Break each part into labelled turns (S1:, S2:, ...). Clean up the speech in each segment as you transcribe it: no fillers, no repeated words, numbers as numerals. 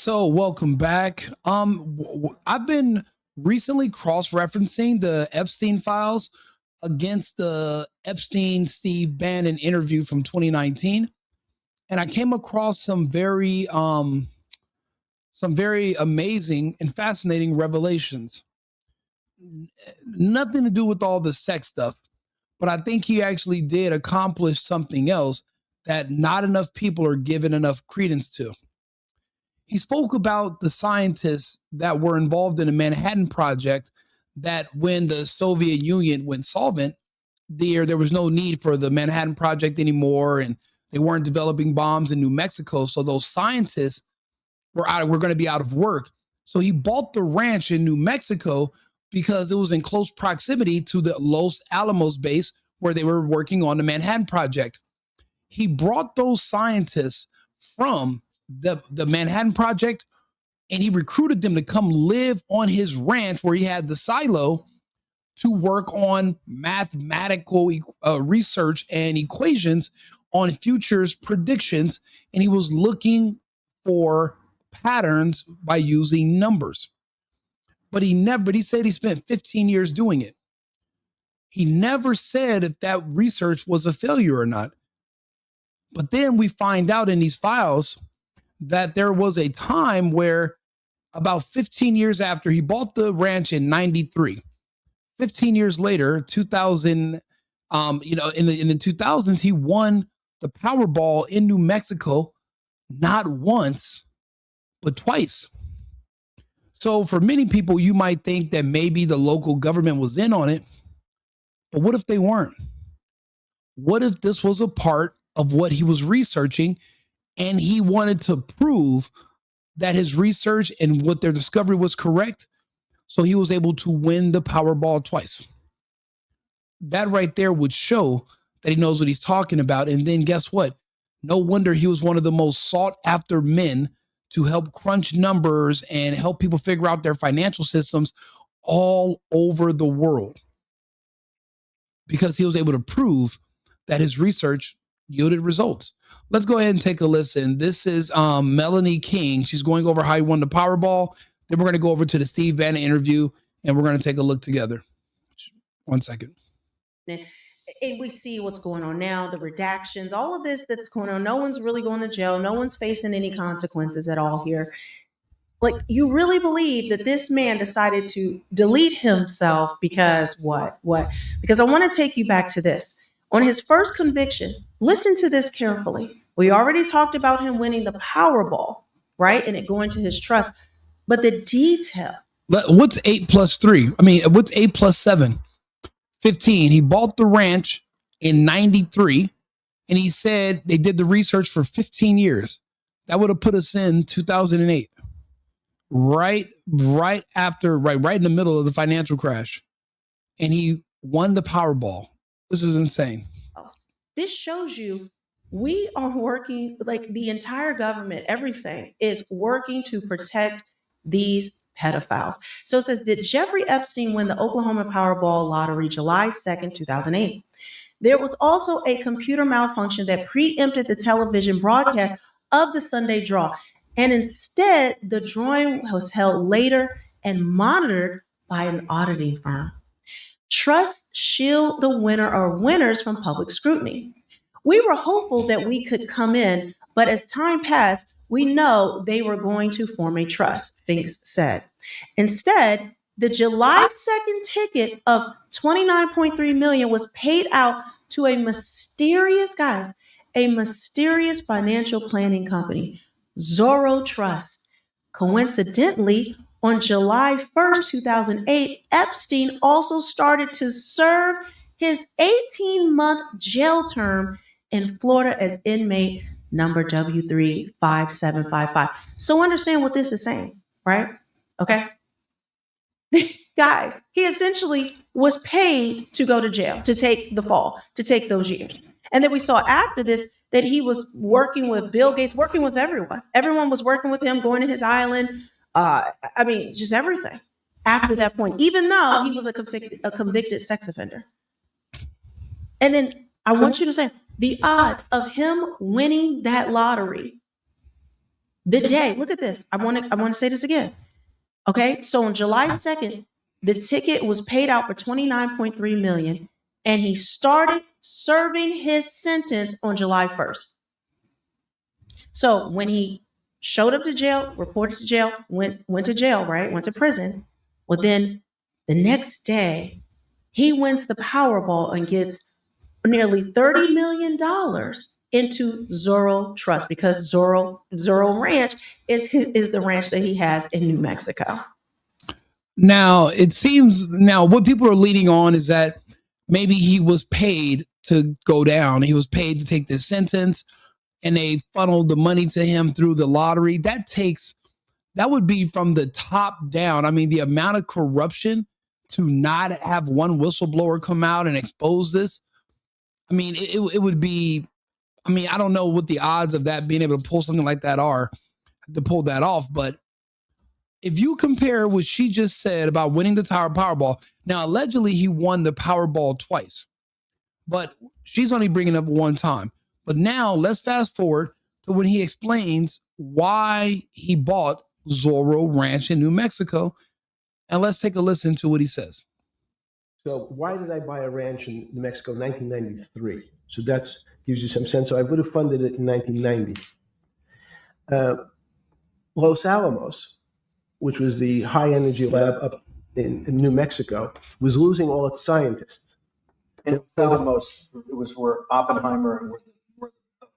S1: So welcome back. I've been recently cross-referencing the Epstein files against the Epstein Steve Bannon interview from 2019, and I came across some very amazing and fascinating revelations. Nothing to do with all the sex stuff, but I think he actually did accomplish something else that not enough people are giving enough credence to. He spoke about the scientists that were involved in the Manhattan Project, that when the Soviet Union went solvent, there was no need for the Manhattan Project anymore, and they weren't developing bombs in New Mexico. So those scientists were going to be out of work. So he bought the ranch in New Mexico because it was in close proximity to the Los Alamos base where they were working on the Manhattan Project. He brought those scientists from the Manhattan Project, and he recruited them to come live on his ranch where he had the silo to work on mathematical research and equations on futures predictions. And he was looking for patterns by using numbers. But he said he spent 15 years doing it. He never said if that research was a failure or not. But then we find out in these files that there was a time where about 15 years after he bought the ranch in 93, 15 years later, 2000, in the 2000s, he won the Powerball in New Mexico, not once, but twice. So for many people, you might think that maybe the local government was in on it, but what if they weren't? What if this was a part of what he was researching, and he wanted to prove that his research and what their discovery was correct, so he was able to win the Powerball twice? That right there would show that he knows what he's talking about. And then guess what? No wonder he was one of the most sought after men to help crunch numbers and help people figure out their financial systems all over the world, because he was able to prove that his research yielded results. Let's go ahead and take a listen. This is Melanie King. She's going over how he won the Powerball. Then we're going to go over to the Steve Bannon interview, and we're going to take a look together. 1 second.
S2: And we see what's going on now, the redactions, all of this that's going on. No one's really going to jail. No one's facing any consequences at all here. Like, you really believe that this man decided to delete himself because what? Because I want to take you back to this. On his first conviction, listen to this carefully. We already talked about him winning the Powerball, right? And it going to his trust. But the detail.
S1: What's 8 plus 3? I mean, what's 8 plus 7? 15. He bought the ranch in 93, and he said they did the research for 15 years. That would have put us in 2008. Right in the middle of the financial crash. And he won the Powerball. This is insane.
S2: This shows you we are working, like the entire government, everything is working to protect these pedophiles. So it says, did Jeffrey Epstein win the Oklahoma Powerball lottery July 2nd, 2008? There was also a computer malfunction that preempted the television broadcast of the Sunday draw. And instead, the drawing was held later and monitored by an auditing firm. Trusts shield the winner or winners from public scrutiny. We were hopeful that we could come in, but as time passed, we know they were going to form a trust, Finks said. Instead, the July 2nd ticket of $29.3 million was paid out to a mysterious financial planning company, Zorro Trust. Coincidentally, on July 1st, 2008, Epstein also started to serve his 18-month jail term in Florida as inmate number W35755. So understand what this is saying, right? Okay. Guys, he essentially was paid to go to jail, to take the fall, to take those years. And then we saw after this that he was working with Bill Gates, working with everyone. Everyone was working with him, going to his island. Just everything after that point, even though he was a convicted sex offender. And then I want you to say the odds of him winning that lottery The day, look at this. I want to say this again. Okay. So on July 2nd, the ticket was paid out for 29.3 million, and he started serving his sentence on July 1st. So when he showed up to jail, reported to jail, went to jail, right? Went to prison. Well, then the next day, he wins the Powerball and gets nearly $30 million into Zorro Trust, because Zorro Ranch is the ranch that he has in New Mexico.
S1: Now, it seems now what people are leading on is that maybe he was paid to go down. He was paid to take this sentence, and they funneled the money to him through the lottery. That would be from the top down. I mean, the amount of corruption to not have one whistleblower come out and expose this. I mean, it would be, I mean, I don't know what the odds of that being able to pull something like that are, to pull that off. But if you compare what she just said about winning the Powerball, now allegedly he won the Powerball twice, but she's only bringing up one time. But now let's fast forward to when he explains why he bought Zorro Ranch in New Mexico. And let's take a listen to what he says.
S3: So why did I buy a ranch in New Mexico in 1993? So that gives you some sense. So I would have funded it in 1990. Los Alamos, which was the high energy lab up in New Mexico, was losing all its scientists.
S4: And Alamos, it was where Oppenheimer and where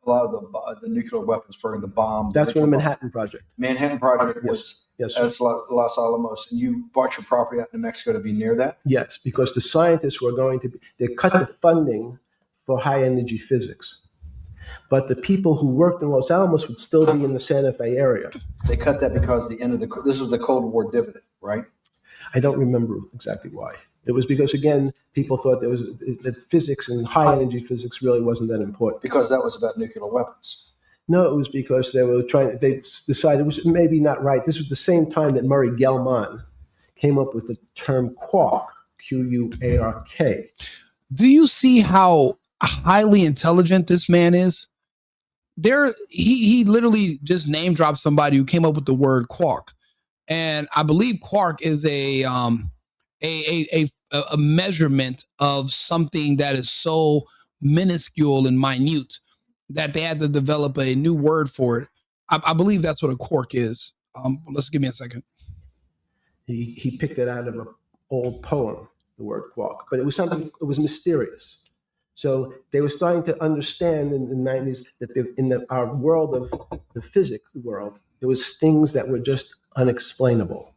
S4: a lot of the nuclear weapons for the bomb.
S3: That's where the Manhattan Project.
S4: Manhattan Project was.
S3: Yes,
S4: as Los Alamos, and you bought your property out in New Mexico to be near that?
S3: Yes, because the scientists were going to they cut the funding for high energy physics. But the people who worked in Los Alamos would still be in the Santa Fe area.
S4: They cut that because this was the Cold War dividend, right?
S3: I don't remember exactly why. It was because, again, people thought that physics and high energy physics really wasn't that important.
S4: Because that was about nuclear weapons.
S3: No, it was because they decided it was maybe not right. This was the same time that Murray Gell-Mann came up with the term quark, Q-U-A-R-K.
S1: Do you see how highly intelligent this man is? He literally just name dropped somebody who came up with the word quark. And I believe quark is a measurement of something that is so minuscule and minute that they had to develop a new word for it. I believe that's what a quark is. Let's give me a second.
S3: He picked it out of an old poem, the word quark, but it was something, it was mysterious. So they were starting to understand in the 90s that our world of the physics world, there was things that were just unexplainable.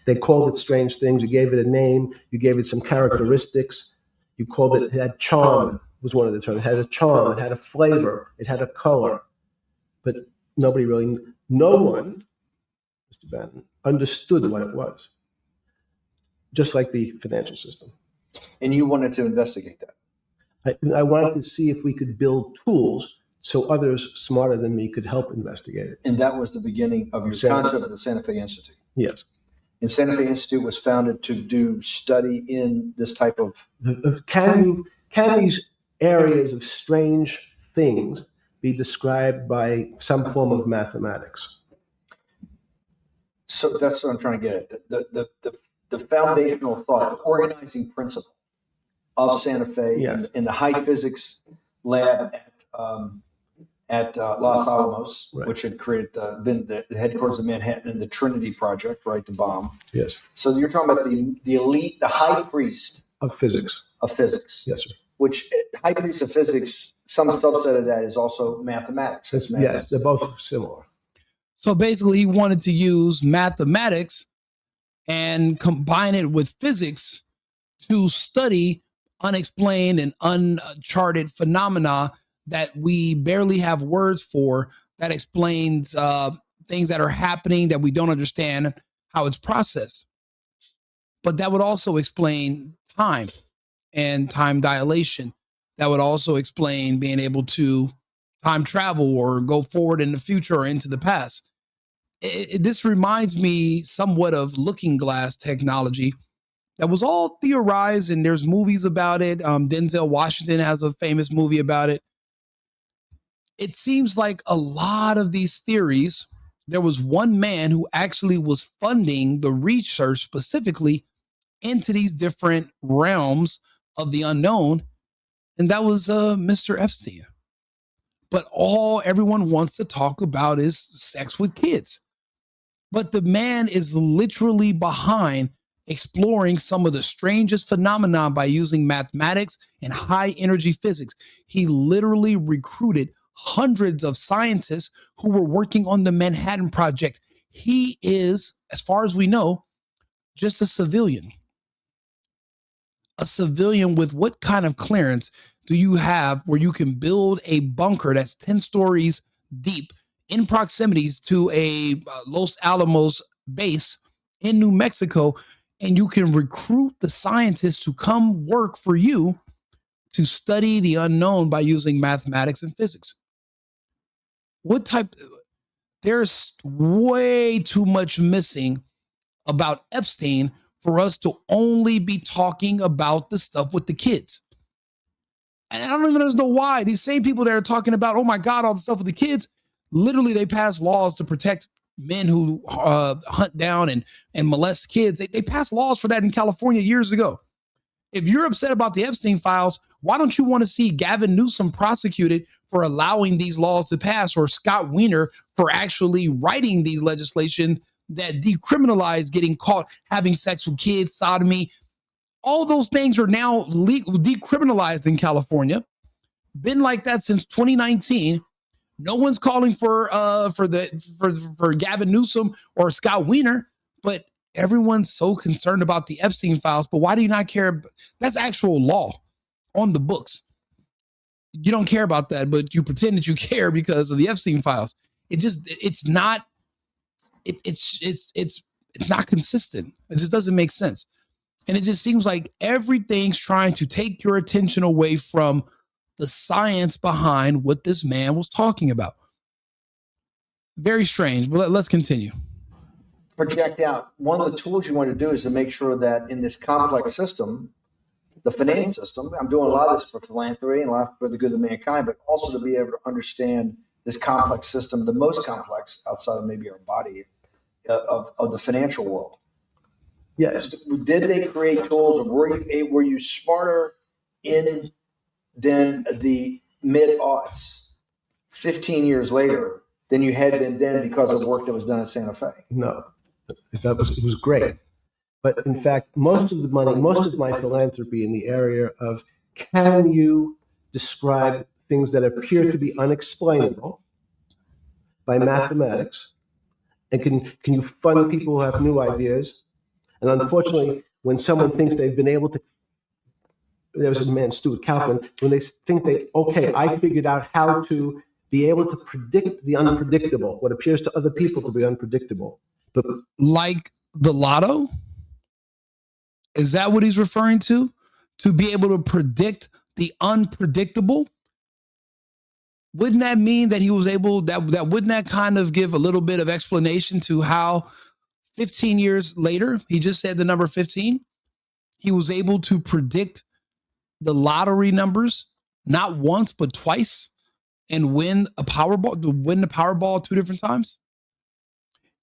S3: They called it strange things. You gave it a name. You gave it some characteristics. You called it had charm. Was one of the terms. It had a charm, it had a flavor, it had a color. But no one, Mr. Bannon, understood what it was. Just like the financial system.
S4: And you wanted to investigate that?
S3: I wanted to see if we could build tools so others smarter than me could help investigate it.
S4: And that was the beginning of your concept of the Santa Fe Institute?
S3: Yes.
S4: And Santa Fe Institute was founded to do study in this type of...
S3: Can these areas of strange things be described by some form of mathematics?
S4: So that's what I'm trying to get at. The foundational thought, the organizing principle of Santa Fe,
S3: yes,
S4: in the high physics lab at Los Alamos, right, which had been the headquarters of Manhattan, and the Trinity Project, right, the bomb.
S3: Yes.
S4: So you're talking about the elite, the high priest
S3: of physics.
S4: Of physics.
S3: Yes, sir.
S4: Which high priest of physics, some subset of that is also mathematics.
S3: Yes, they're both similar.
S1: So basically, he wanted to use mathematics and combine it with physics to study unexplained and uncharted phenomena that we barely have words for, that explains things that are happening that we don't understand how it's processed. But that would also explain time and time dilation. That would also explain being able to time travel or go forward in the future or into the past. This reminds me somewhat of looking glass technology that was all theorized, and there's movies about it. Denzel Washington has a famous movie about it. It seems like a lot of these theories there was one man who actually was funding the research specifically into these different realms of the unknown, and that was Mr. Epstein. But all everyone wants to talk about is sex with kids. But the man is literally behind exploring some of the strangest phenomena by using mathematics and high energy physics. He literally recruited hundreds of scientists who were working on the Manhattan Project. He is, as far as we know, just a civilian. A civilian with what kind of clearance do you have where you can build a bunker that's 10 stories deep in proximities to a Los Alamos base in New Mexico, and you can recruit the scientists to come work for you to study the unknown by using mathematics and physics? What type? There's way too much missing about Epstein for us to only be talking about the stuff with the kids. And I don't even know why. These same people that are talking about, oh my God, all the stuff with the kids, literally they pass laws to protect men who hunt down and molest kids. They passed laws for that in California years ago. If you're upset about the Epstein files, why don't you want to see Gavin Newsom prosecuted for allowing these laws to pass, or Scott Wiener for actually writing these legislation that decriminalize getting caught having sex with kids, sodomy? All those things are now legal, decriminalized in California. Been like that since 2019. No one's calling for Gavin Newsom or Scott Wiener, but everyone's so concerned about the Epstein files. But why do you not care? That's actual law on the books. You don't care about that, but you pretend that you care because of the Epstein files. It's not consistent. It just doesn't make sense. And it just seems like everything's trying to take your attention away from the science behind what this man was talking about. Very strange, but let's continue.
S4: Project out. One of the tools you want to do is to make sure that in this complex system, the financial system, I'm doing a lot of this for philanthropy and a lot for the good of mankind, but also to be able to understand this complex system, the most complex outside of maybe our body, of the financial world.
S3: Yes.
S4: Did they create tools, or were you smarter in than the mid-aughts 15 years later than you had been then because of work that was done at Santa Fe?
S3: No, it was great. But in fact, most of the money, most of my philanthropy in the area of, can you describe things that appear to be unexplainable by mathematics? And can you fund people who have new ideas? And unfortunately, when someone thinks they've been able to, there was a man, Stuart Kaufman, when they think I figured out how to be able to predict the unpredictable, what appears to other people to be unpredictable. But
S1: like the lotto? Is that what he's referring to? To be able to predict the unpredictable? Wouldn't that mean that he was able, that wouldn't that kind of give a little bit of explanation to how 15 years later, he just said the number 15, he was able to predict the lottery numbers, not once, but twice, and win the Powerball 2 different times?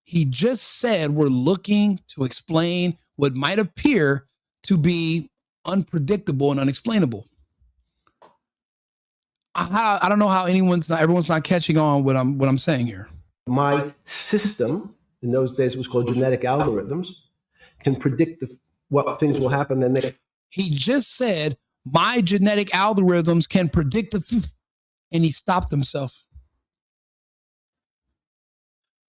S1: He just said we're looking to explain what might appear to be unpredictable and unexplainable. I don't know how everyone's not catching on what I'm saying here.
S3: My system, in those days it was called genetic algorithms, can predict what things will happen.
S1: He just said my genetic algorithms can predict and he stopped himself.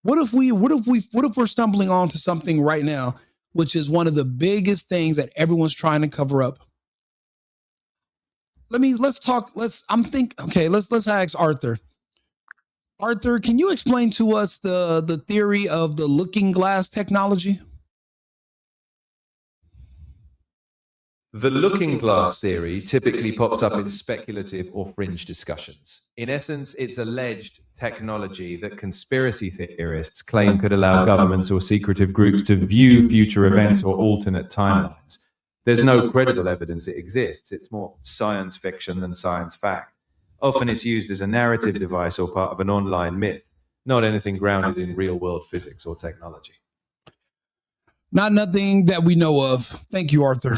S1: What if we're stumbling onto something right now, which is one of the biggest things that everyone's trying to cover up? Let's ask Arthur. Arthur, can you explain to us the theory of the looking glass technology?
S5: The looking glass theory typically pops up in speculative or fringe discussions. In essence, it's alleged technology that conspiracy theorists claim could allow governments or secretive groups to view future events or alternate timelines. There's no credible evidence it exists. It's more science fiction than science fact. Often it's used as a narrative device or part of an online myth, not anything grounded in real world physics or technology.
S1: Nothing that we know of. Thank you, Arthur.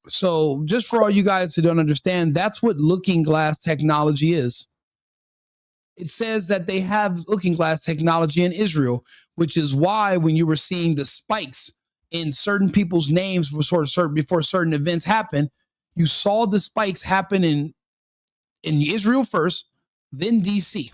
S1: So just for all you guys who don't understand, that's what looking glass technology is. It says that they have looking glass technology in Israel, which is why when you were seeing the spikes in certain people's names before certain events happen, you saw the spikes happen in Israel first, then DC.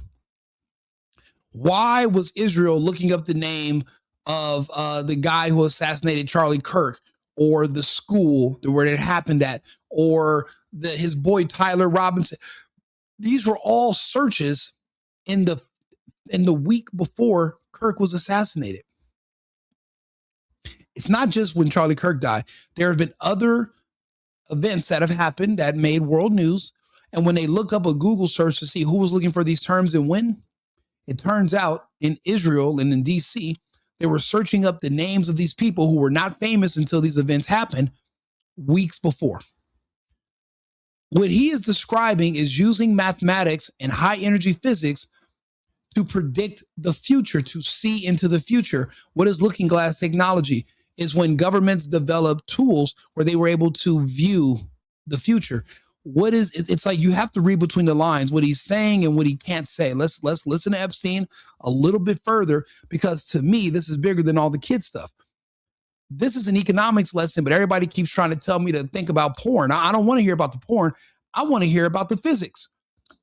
S1: Why was Israel looking up the name of the guy who assassinated Charlie Kirk, or the school where it happened at, or his boy Tyler Robinson? These were all searches in the week before Kirk was assassinated. It's not just when Charlie Kirk died. There have been other events that have happened that made world news. And when they look up a Google search to see who was looking for these terms and when, it turns out in Israel and in DC, they were searching up the names of these people who were not famous until these events happened weeks before. What he is describing is using mathematics and high energy physics to predict the future, to see into the future. What is looking glass technology? Is when governments develop tools where they were able to view the future. It's like you have to read between the lines, what he's saying and what he can't say. Let's listen to Epstein a little bit further, because to me, this is bigger than all the kid stuff. This is an economics lesson, but everybody keeps trying to tell me to think about porn. I don't want to hear about the porn. I want to hear about the physics.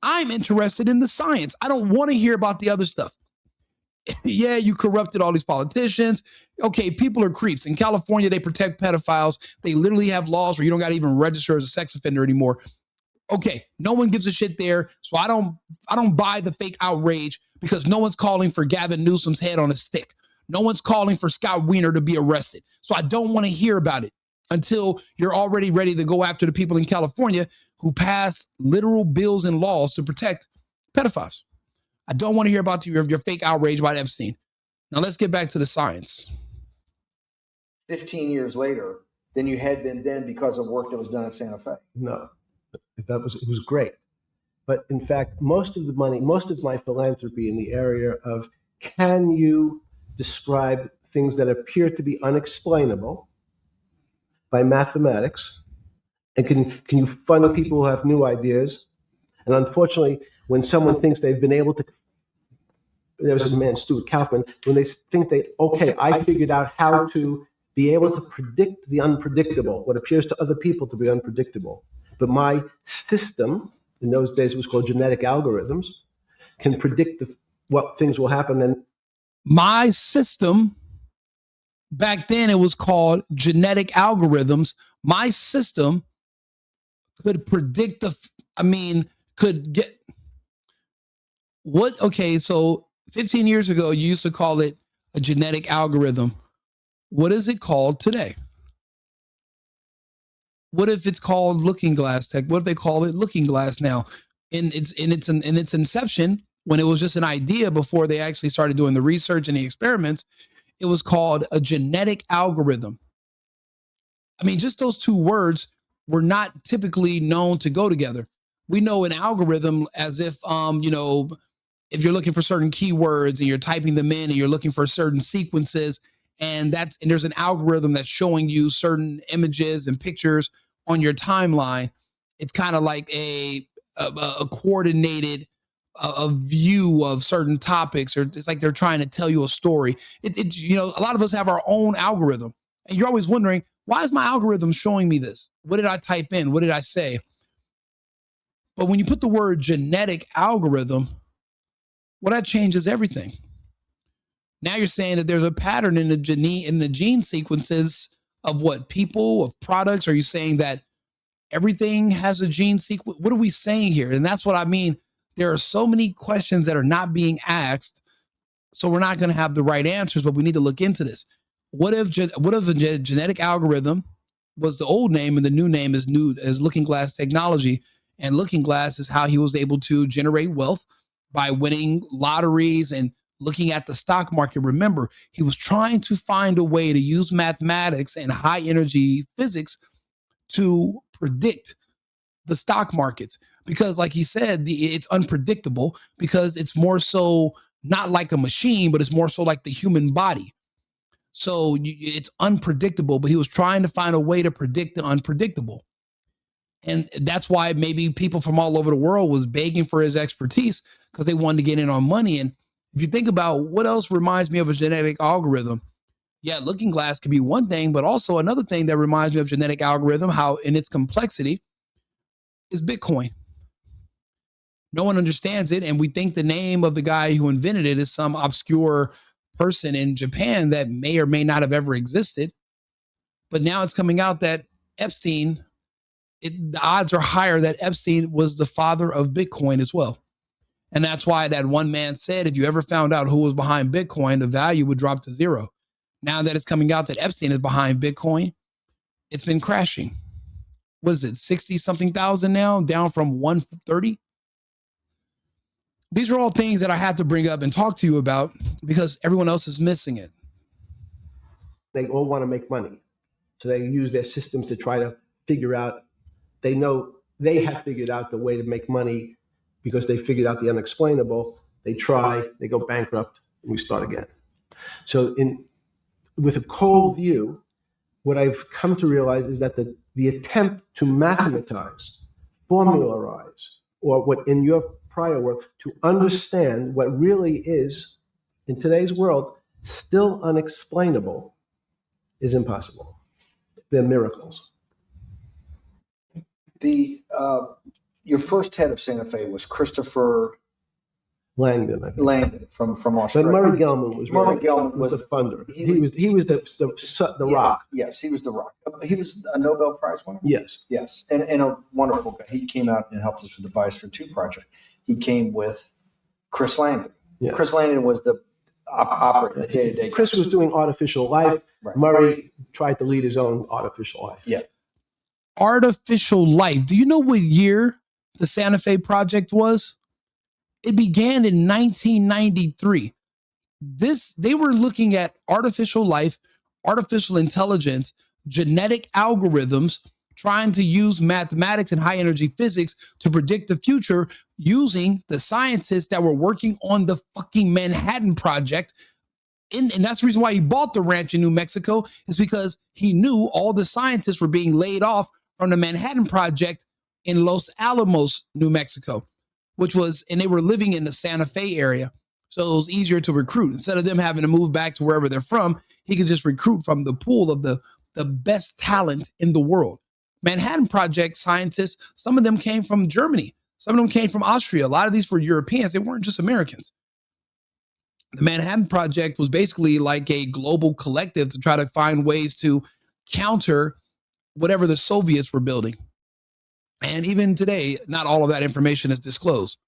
S1: I'm interested in the science. I don't want to hear about the other stuff. Yeah, you corrupted all these politicians. Okay, people are creeps. In California, they protect pedophiles. They literally have laws where you don't got to even register as a sex offender anymore. Okay, no one gives a shit there. So I don't buy the fake outrage, because no one's calling for Gavin Newsom's head on a stick. No one's calling for Scott Wiener to be arrested. So I don't want to hear about it until you're already ready to go after the people in California who pass literal bills and laws to protect pedophiles. I don't want to hear about your fake outrage about Epstein. Now let's get back to the science.
S4: 15 years later than you had been then because of work that was done at Santa Fe.
S3: No, it was great. But in fact, most of my philanthropy in the area of, can you describe things that appear to be unexplainable by mathematics? And can you fund people who have new ideas? And unfortunately, when someone thinks they've been able to, there was a man, Stuart Kaufman, when they think I figured out how to be able to predict the unpredictable, what appears to other people to be unpredictable. But my system, in those days it was called genetic algorithms, can predict what things will happen. And
S1: my system, back then it was called genetic algorithms. My system could predict so 15 years ago, you used to call it a genetic algorithm. What is it called today? What if it's called looking glass tech? What if they call it looking glass now? In its inception, when it was just an idea before they actually started doing the research and the experiments, it was called a genetic algorithm. I mean, just those two words were not typically known to go together. We know an algorithm as if, if you're looking for certain keywords and you're typing them in and you're looking for certain sequences, and there's an algorithm that's showing you certain images and pictures on your timeline. It's kind of like a coordinated a view of certain topics, or it's like they're trying to tell you a story. A lot of us have our own algorithm, and you're always wondering, why is my algorithm showing me this? What did I type in? What did I say? But when you put the word genetic algorithm, well, that changes everything. Now you're saying that there's a pattern in the gene sequences of what people, of products. Are you saying that everything has a gene sequence? What are we saying here? And that's what I mean. There are so many questions that are not being asked, so we're not going to have the right answers, but we need to look into this. What if the genetic algorithm was the old name and the new name is looking glass technology, and looking glass is how he was able to generate wealth by winning lotteries and looking at the stock market. Remember, he was trying to find a way to use mathematics and high energy physics to predict the stock markets, because like he said, it's unpredictable, because it's more so not like a machine, but it's more so like the human body. So it's unpredictable, but he was trying to find a way to predict the unpredictable. And that's why maybe people from all over the world was begging for his expertise, because they wanted to get in on money. And if you think about what else reminds me of a genetic algorithm, yeah, Looking Glass could be one thing, but also another thing that reminds me of genetic algorithm, how in its complexity, is Bitcoin. No one understands it. And we think the name of the guy who invented it is some obscure person in Japan that may or may not have ever existed. But now it's coming out that Epstein, the odds are higher that Epstein was the father of Bitcoin as well. And that's why that one man said, if you ever found out who was behind Bitcoin, the value would drop to zero. Now that it's coming out that Epstein is behind Bitcoin, it's been crashing. What is it, 60 something thousand now, down from 130? These are all things that I have to bring up and talk to you about because everyone else is missing it.
S3: They all want to make money. So they use their systems to try to figure out, they know they have figured out the way to make money because they figured out the unexplainable. They try, they go bankrupt, and we start again. So with a cold view, what I've come to realize is that the attempt to mathematize, formularize, or what in your prior work, to understand what really is, in today's world, still unexplainable, is impossible. They're miracles.
S4: Your first head of Santa Fe was Christopher
S3: Langdon, I think.
S4: Langdon from Australia.
S3: But Murray Gell-Mann was
S4: the
S3: the funder. He was the rock.
S4: Yes, he was the rock. He was a Nobel Prize winner.
S3: Yes.
S4: Yes, and a wonderful guy. He came out and helped us with the Bias for Two project. He came with Chris Langdon. Yeah. Chris Langdon was the operator, the day-to-day.
S3: Chris was doing artificial life. Right. Murray tried to lead his own artificial life.
S4: Yeah.
S1: Artificial life. Do you know what year the Santa Fe project was? It began in 1993. They were looking at artificial life, artificial intelligence, genetic algorithms, trying to use mathematics and high energy physics to predict the future using the scientists that were working on the fucking Manhattan Project. And that's the reason why he bought the ranch in New Mexico, is because he knew all the scientists were being laid off from the Manhattan Project in Los Alamos, New Mexico, and they were living in the Santa Fe area. So it was easier to recruit. Instead of them having to move back to wherever they're from, he could just recruit from the pool of the best talent in the world. Manhattan Project scientists, some of them came from Germany. Some of them came from Austria. A lot of these were Europeans. They weren't just Americans. The Manhattan Project was basically like a global collective to try to find ways to counter whatever the Soviets were building. And even today, not all of that information is disclosed.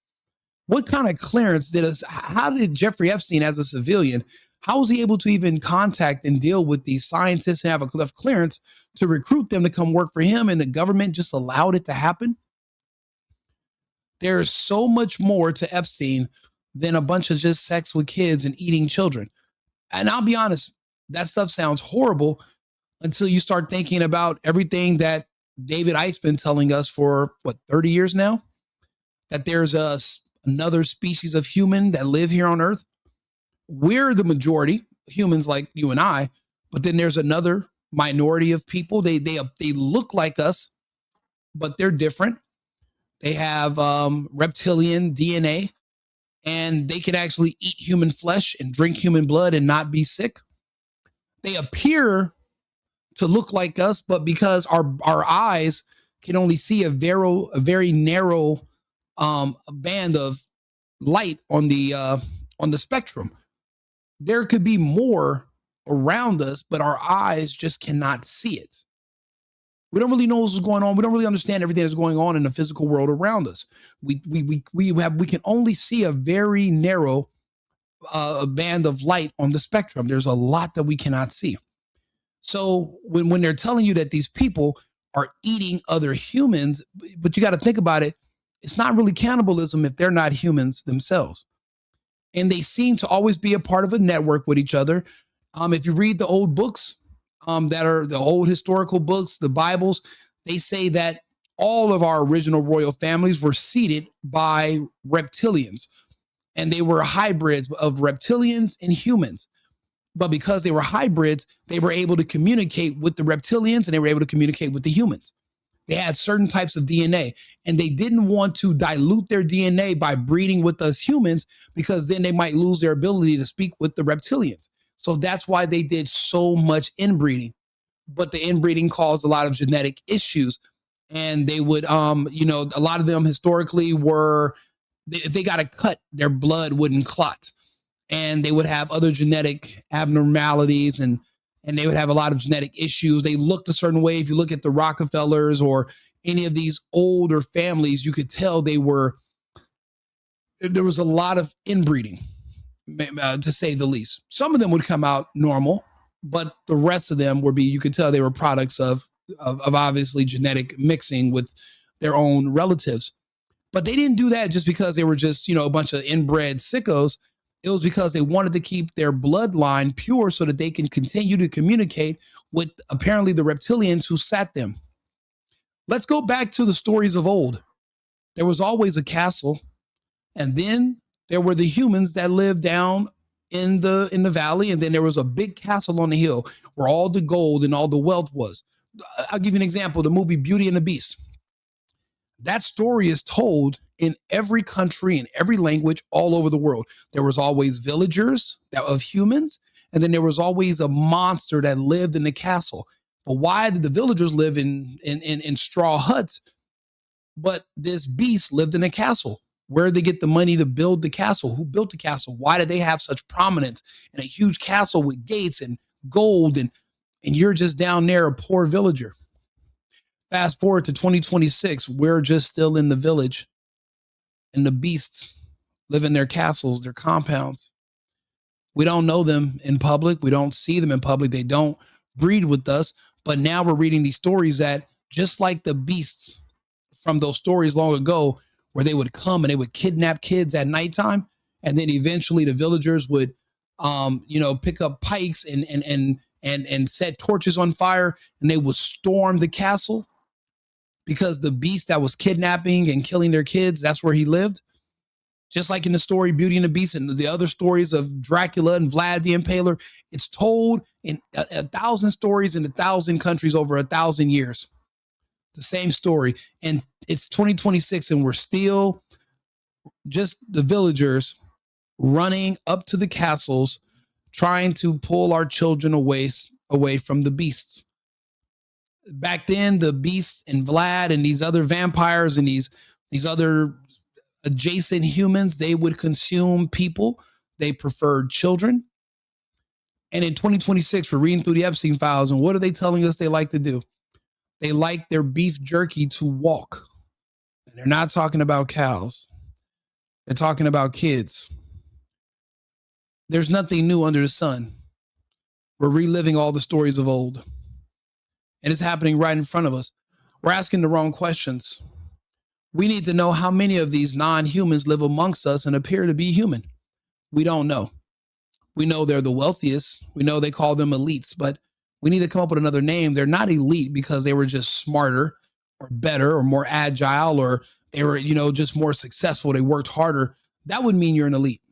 S1: What kind of clearance how did Jeffrey Epstein, as a civilian, how was he able to even contact and deal with these scientists and have enough clearance to recruit them to come work for him, and the government just allowed it to happen? There's so much more to Epstein than a bunch of just sex with kids and eating children. And I'll be honest, that stuff sounds horrible until you start thinking about everything that David Icke's been telling us for 30 years now, that there's another species of human that live here on Earth. We're the majority, humans like you and I, but then there's another minority of people. They look like us, but they're different. They have reptilian DNA, and they can actually eat human flesh and drink human blood and not be sick. They appear to look like us, but because our eyes can only see a very narrow band of light on the spectrum, there could be more around us, but our eyes just cannot see it. We don't really know what's going on. We don't really understand everything that's going on in the physical world around us. We can only see a very narrow band of light on the spectrum. There's a lot that we cannot see. So when they're telling you that these people are eating other humans, but you got to think about it, it's not really cannibalism if they're not humans themselves. And they seem to always be a part of a network with each other. If you read the old books, that are the old historical books, the Bibles, they say that all of our original royal families were seeded by reptilians. and they were hybrids of reptilians and humans. But because they were hybrids, they were able to communicate with the reptilians and they were able to communicate with the humans. They had certain types of DNA, and they didn't want to dilute their DNA by breeding with us humans, because then they might lose their ability to speak with the reptilians. So that's why they did so much inbreeding. But the inbreeding caused a lot of genetic issues. And they would, a lot of them historically were, if they got a cut, their blood wouldn't clot. And they would have other genetic abnormalities, and they would have a lot of genetic issues. They looked a certain way. If you look at the Rockefellers or any of these older families, you could tell there was a lot of inbreeding, to say the least. Some of them would come out normal, but the rest of them you could tell they were products of obviously genetic mixing with their own relatives. But they didn't do that just because they were just, a bunch of inbred sickos. It was because they wanted to keep their bloodline pure so that they can continue to communicate with apparently the reptilians who sat them. Let's go back to the stories of old. There was always a castle, and then there were the humans that lived down in the valley, and then there was a big castle on the hill where all the gold and all the wealth was. I'll give you an example, the movie Beauty and the Beast. That story is told in every country, in every language, all over the world. There was always villagers of humans, and then there was always a monster that lived in the castle. But why did the villagers live in straw huts? But this beast lived in a castle. Where did they get the money to build the castle? Who built the castle? Why did they have such prominence in a huge castle with gates and gold, and you're just down there, a poor villager? Fast forward to 2026, we're just still in the village, and the beasts live in their castles, their compounds. We don't know them in public. We don't see them in public. They don't breed with us. But now we're reading these stories that, just like the beasts from those stories long ago, where they would come and they would kidnap kids at nighttime, and then eventually the villagers would, pick up pikes and set torches on fire, and they would storm the castle. Because the beast that was kidnapping and killing their kids, that's where he lived. Just like in the story Beauty and the Beast and the other stories of Dracula and Vlad the Impaler, it's told in 1,000 stories in 1,000 countries over 1,000 years. The same story. And it's 2026, and we're still just the villagers running up to the castles, trying to pull our children away from the beasts. Back then, the beasts and Vlad and these other vampires and these other adjacent humans, they would consume people. They preferred children. And in 2026, we're reading through the Epstein files, and what are they telling us they like to do? They like their beef jerky to walk. And they're not talking about cows. They're talking about kids. There's nothing new under the sun. We're reliving all the stories of old. And it's happening right in front of us. We're asking the wrong questions. We need to know how many of these non-humans live amongst us and appear to be human. We don't know. We know they're the wealthiest. We know they call them elites, but we need to come up with another name. They're not elite because they were just smarter or better or more agile, or they were, just more successful. They worked harder. That would mean you're an elite.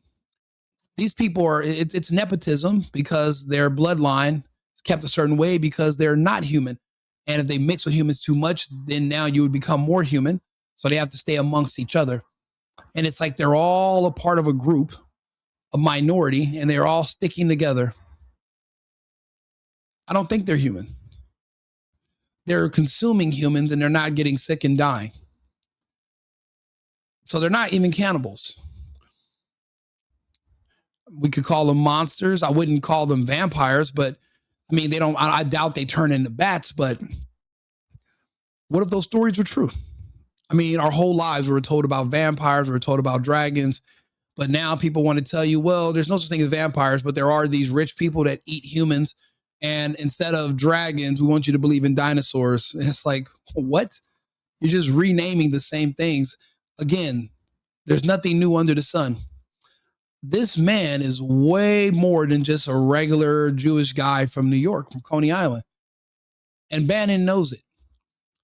S1: These people it's nepotism because their bloodline kept a certain way because they're not human. And if they mix with humans too much, then now you would become more human. So they have to stay amongst each other. And it's like they're all a part of a group, a minority, and they're all sticking together. I don't think they're human. They're consuming humans and they're not getting sick and dying. So they're not even cannibals. We could call them monsters. I wouldn't call them vampires, but I doubt they turn into bats, but what if those stories were true? Our whole lives we were told about vampires, we were told about dragons, but now people want to tell you, well, there's no such thing as vampires, but there are these rich people that eat humans. And instead of dragons, we want you to believe in dinosaurs. And it's like, what? You're just renaming the same things. Again, there's nothing new under the sun. This man is way more than just a regular Jewish guy from New York, from Coney Island. And Bannon knows it.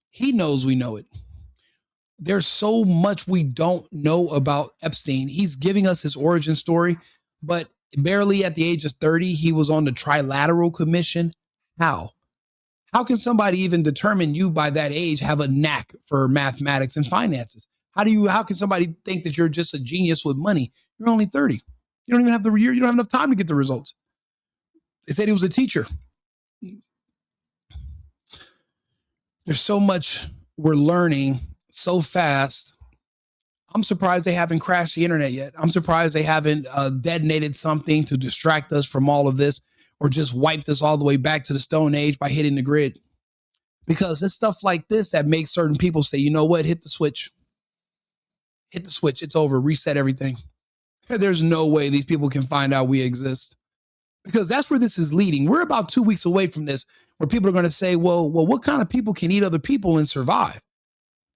S1: He knows we know it. There's so much we don't know about Epstein. He's giving us his origin story, but barely at the age of 30, he was on the Trilateral Commission. How? How can somebody even determine you by that age have a knack for mathematics and finances? How can somebody think that you're just a genius with money? You're only 30. You don't even have the year. You don't have enough time to get the results. They said he was a teacher. There's so much we're learning so fast. I'm surprised they haven't crashed the internet yet. I'm surprised they haven't detonated something to distract us from all of this, or just wiped us all the way back to the Stone Age by hitting the grid. Because it's stuff like this that makes certain people say, you know what, hit the switch. Hit the switch. It's over. Reset everything. There's no way these people can find out we exist. Because that's where this is leading. We're about 2 weeks away from this, where people are going to say, well, what kind of people can eat other people and survive?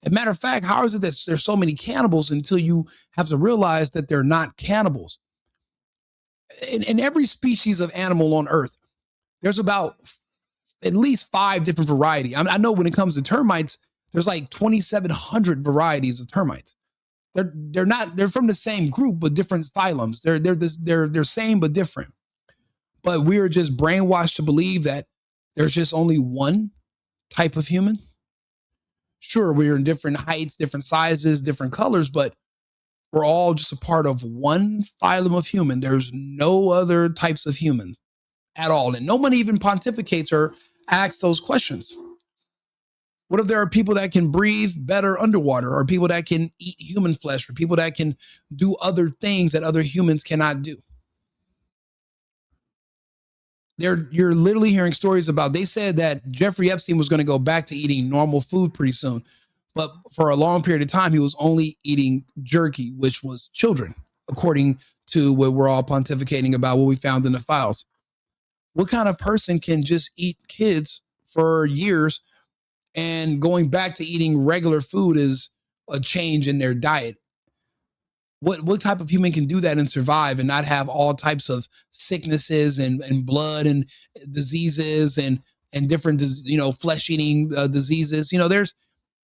S1: As a matter of fact, how is it that there's so many cannibals until you have to realize that they're not cannibals? In every species of animal on Earth, there's about at least 5 different varieties. I know when it comes to termites, there's like 2,700 varieties of termites. They're from the same group, but different phylums. They're same, but different. But we are just brainwashed to believe that there's just only one type of human. Sure, we're in different heights, different sizes, different colors, but we're all just a part of one phylum of human. There's no other types of humans at all. And no one even pontificates or asks those questions. What if there are people that can breathe better underwater, or people that can eat human flesh, or people that can do other things that other humans cannot do? You're literally hearing stories about, they said that Jeffrey Epstein was going to go back to eating normal food pretty soon. But for a long period of time, he was only eating jerky, which was children, according to what we're all pontificating about, what we found in the files. What kind of person can just eat kids for years, and going back to eating regular food is a change in their diet? What type of human can do that and survive and not have all types of sicknesses and blood and diseases and different, flesh eating diseases? There's,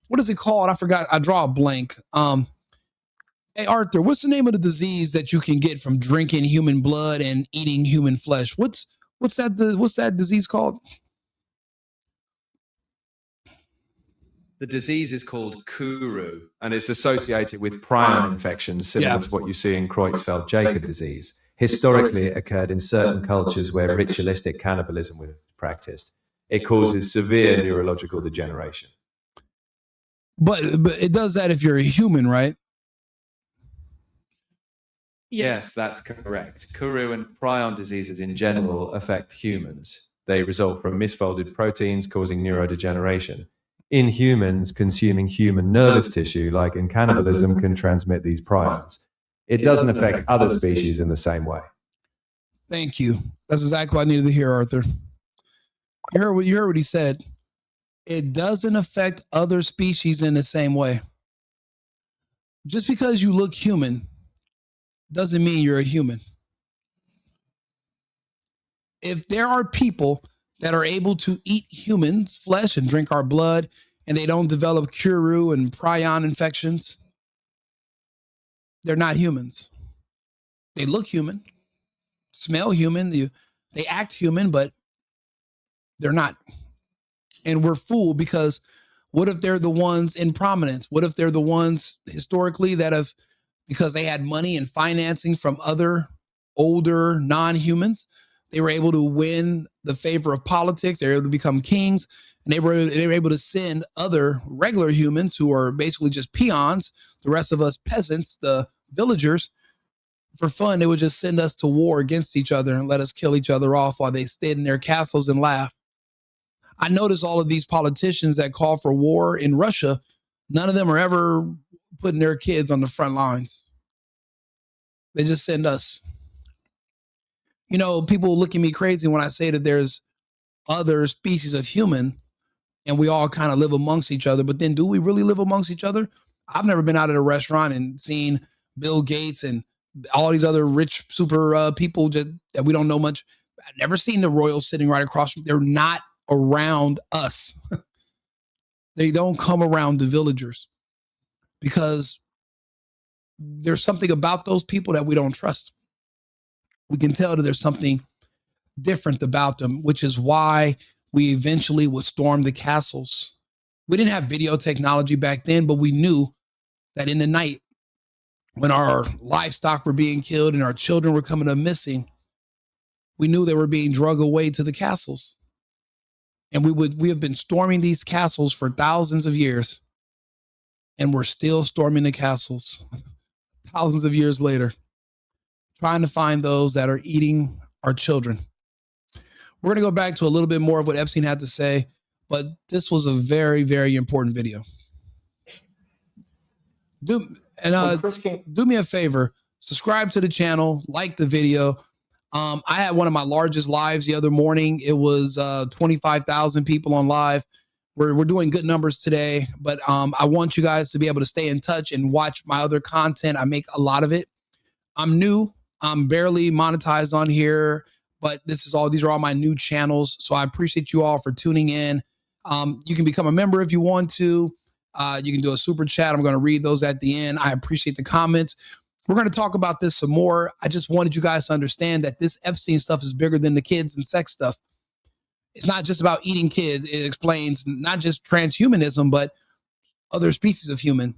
S1: what is it called? I forgot. I draw a blank. Hey, Arthur, what's the name of the disease that you can get from drinking human blood and eating human flesh? What's that disease called?
S5: The disease is called Kuru, and it's associated with prion infections, similar to what you see in Creutzfeldt-Jakob disease. Historically, it occurred in certain cultures where ritualistic cannibalism was practiced. It causes severe neurological degeneration.
S1: But it does that if you're a human, right?
S5: Yes, that's correct. Kuru and prion diseases in general affect humans. They result from misfolded proteins causing neurodegeneration. In humans, consuming human nervous tissue, like in cannibalism, can transmit these prions. It doesn't affect other species in the same way.
S1: Thank you. That's exactly what I needed to hear, Arthur. You heard what he said. It doesn't affect other species in the same way. Just because you look human doesn't mean you're a human. If there are people that are able to eat humans' flesh and drink our blood, and they don't develop Kuru and prion infections, they're not humans. They look human, smell human, they act human, but they're not. And we're fooled, because what if they're the ones in prominence? What if they're the ones historically that have, because they had money and financing from other older non-humans, they were able to win the favor of politics. They were able to become kings, and they were able to send other regular humans who are basically just peons, the rest of us peasants, the villagers, for fun. They would just send us to war against each other and let us kill each other off while they stayed in their castles and laugh. I notice all of these politicians that call for war in Russia, none of them are ever putting their kids on the front lines. They just send us. People look at me crazy when I say that there's other species of human and we all kind of live amongst each other. But then, do we really live amongst each other? I've never been out at a restaurant and seen Bill Gates and all these other rich, super people that we don't know much. I've never seen the royals sitting right across from. They're not around us. They don't come around the villagers. because there's something about those people that we don't trust. We can tell that there's something different about them, which is why we eventually would storm the castles. We didn't have video technology back then, but we knew that in the night when our livestock were being killed and our children were coming up missing, we knew they were being drug away to the castles. And we have been storming these castles for thousands of years, and we're still storming the castles thousands of years later, trying to find those that are eating our children. We're going to go back to a little bit more of what Epstein had to say, but this was a very, very important video. Do me a favor, subscribe to the channel, like the video. I had one of my largest lives the other morning. It was 25,000 people on live. We're doing good numbers today, but I want you guys to be able to stay in touch and watch my other content. I make a lot of it. I'm new. I'm barely monetized on here, but these are all my new channels. So I appreciate you all for tuning in. You can become a member if you want to. You can do a super chat. I'm going to read those at the end. I appreciate the comments. We're going to talk about this some more. I just wanted you guys to understand that this Epstein stuff is bigger than the kids and sex stuff. It's not just about eating kids. It explains not just transhumanism, but other species of human,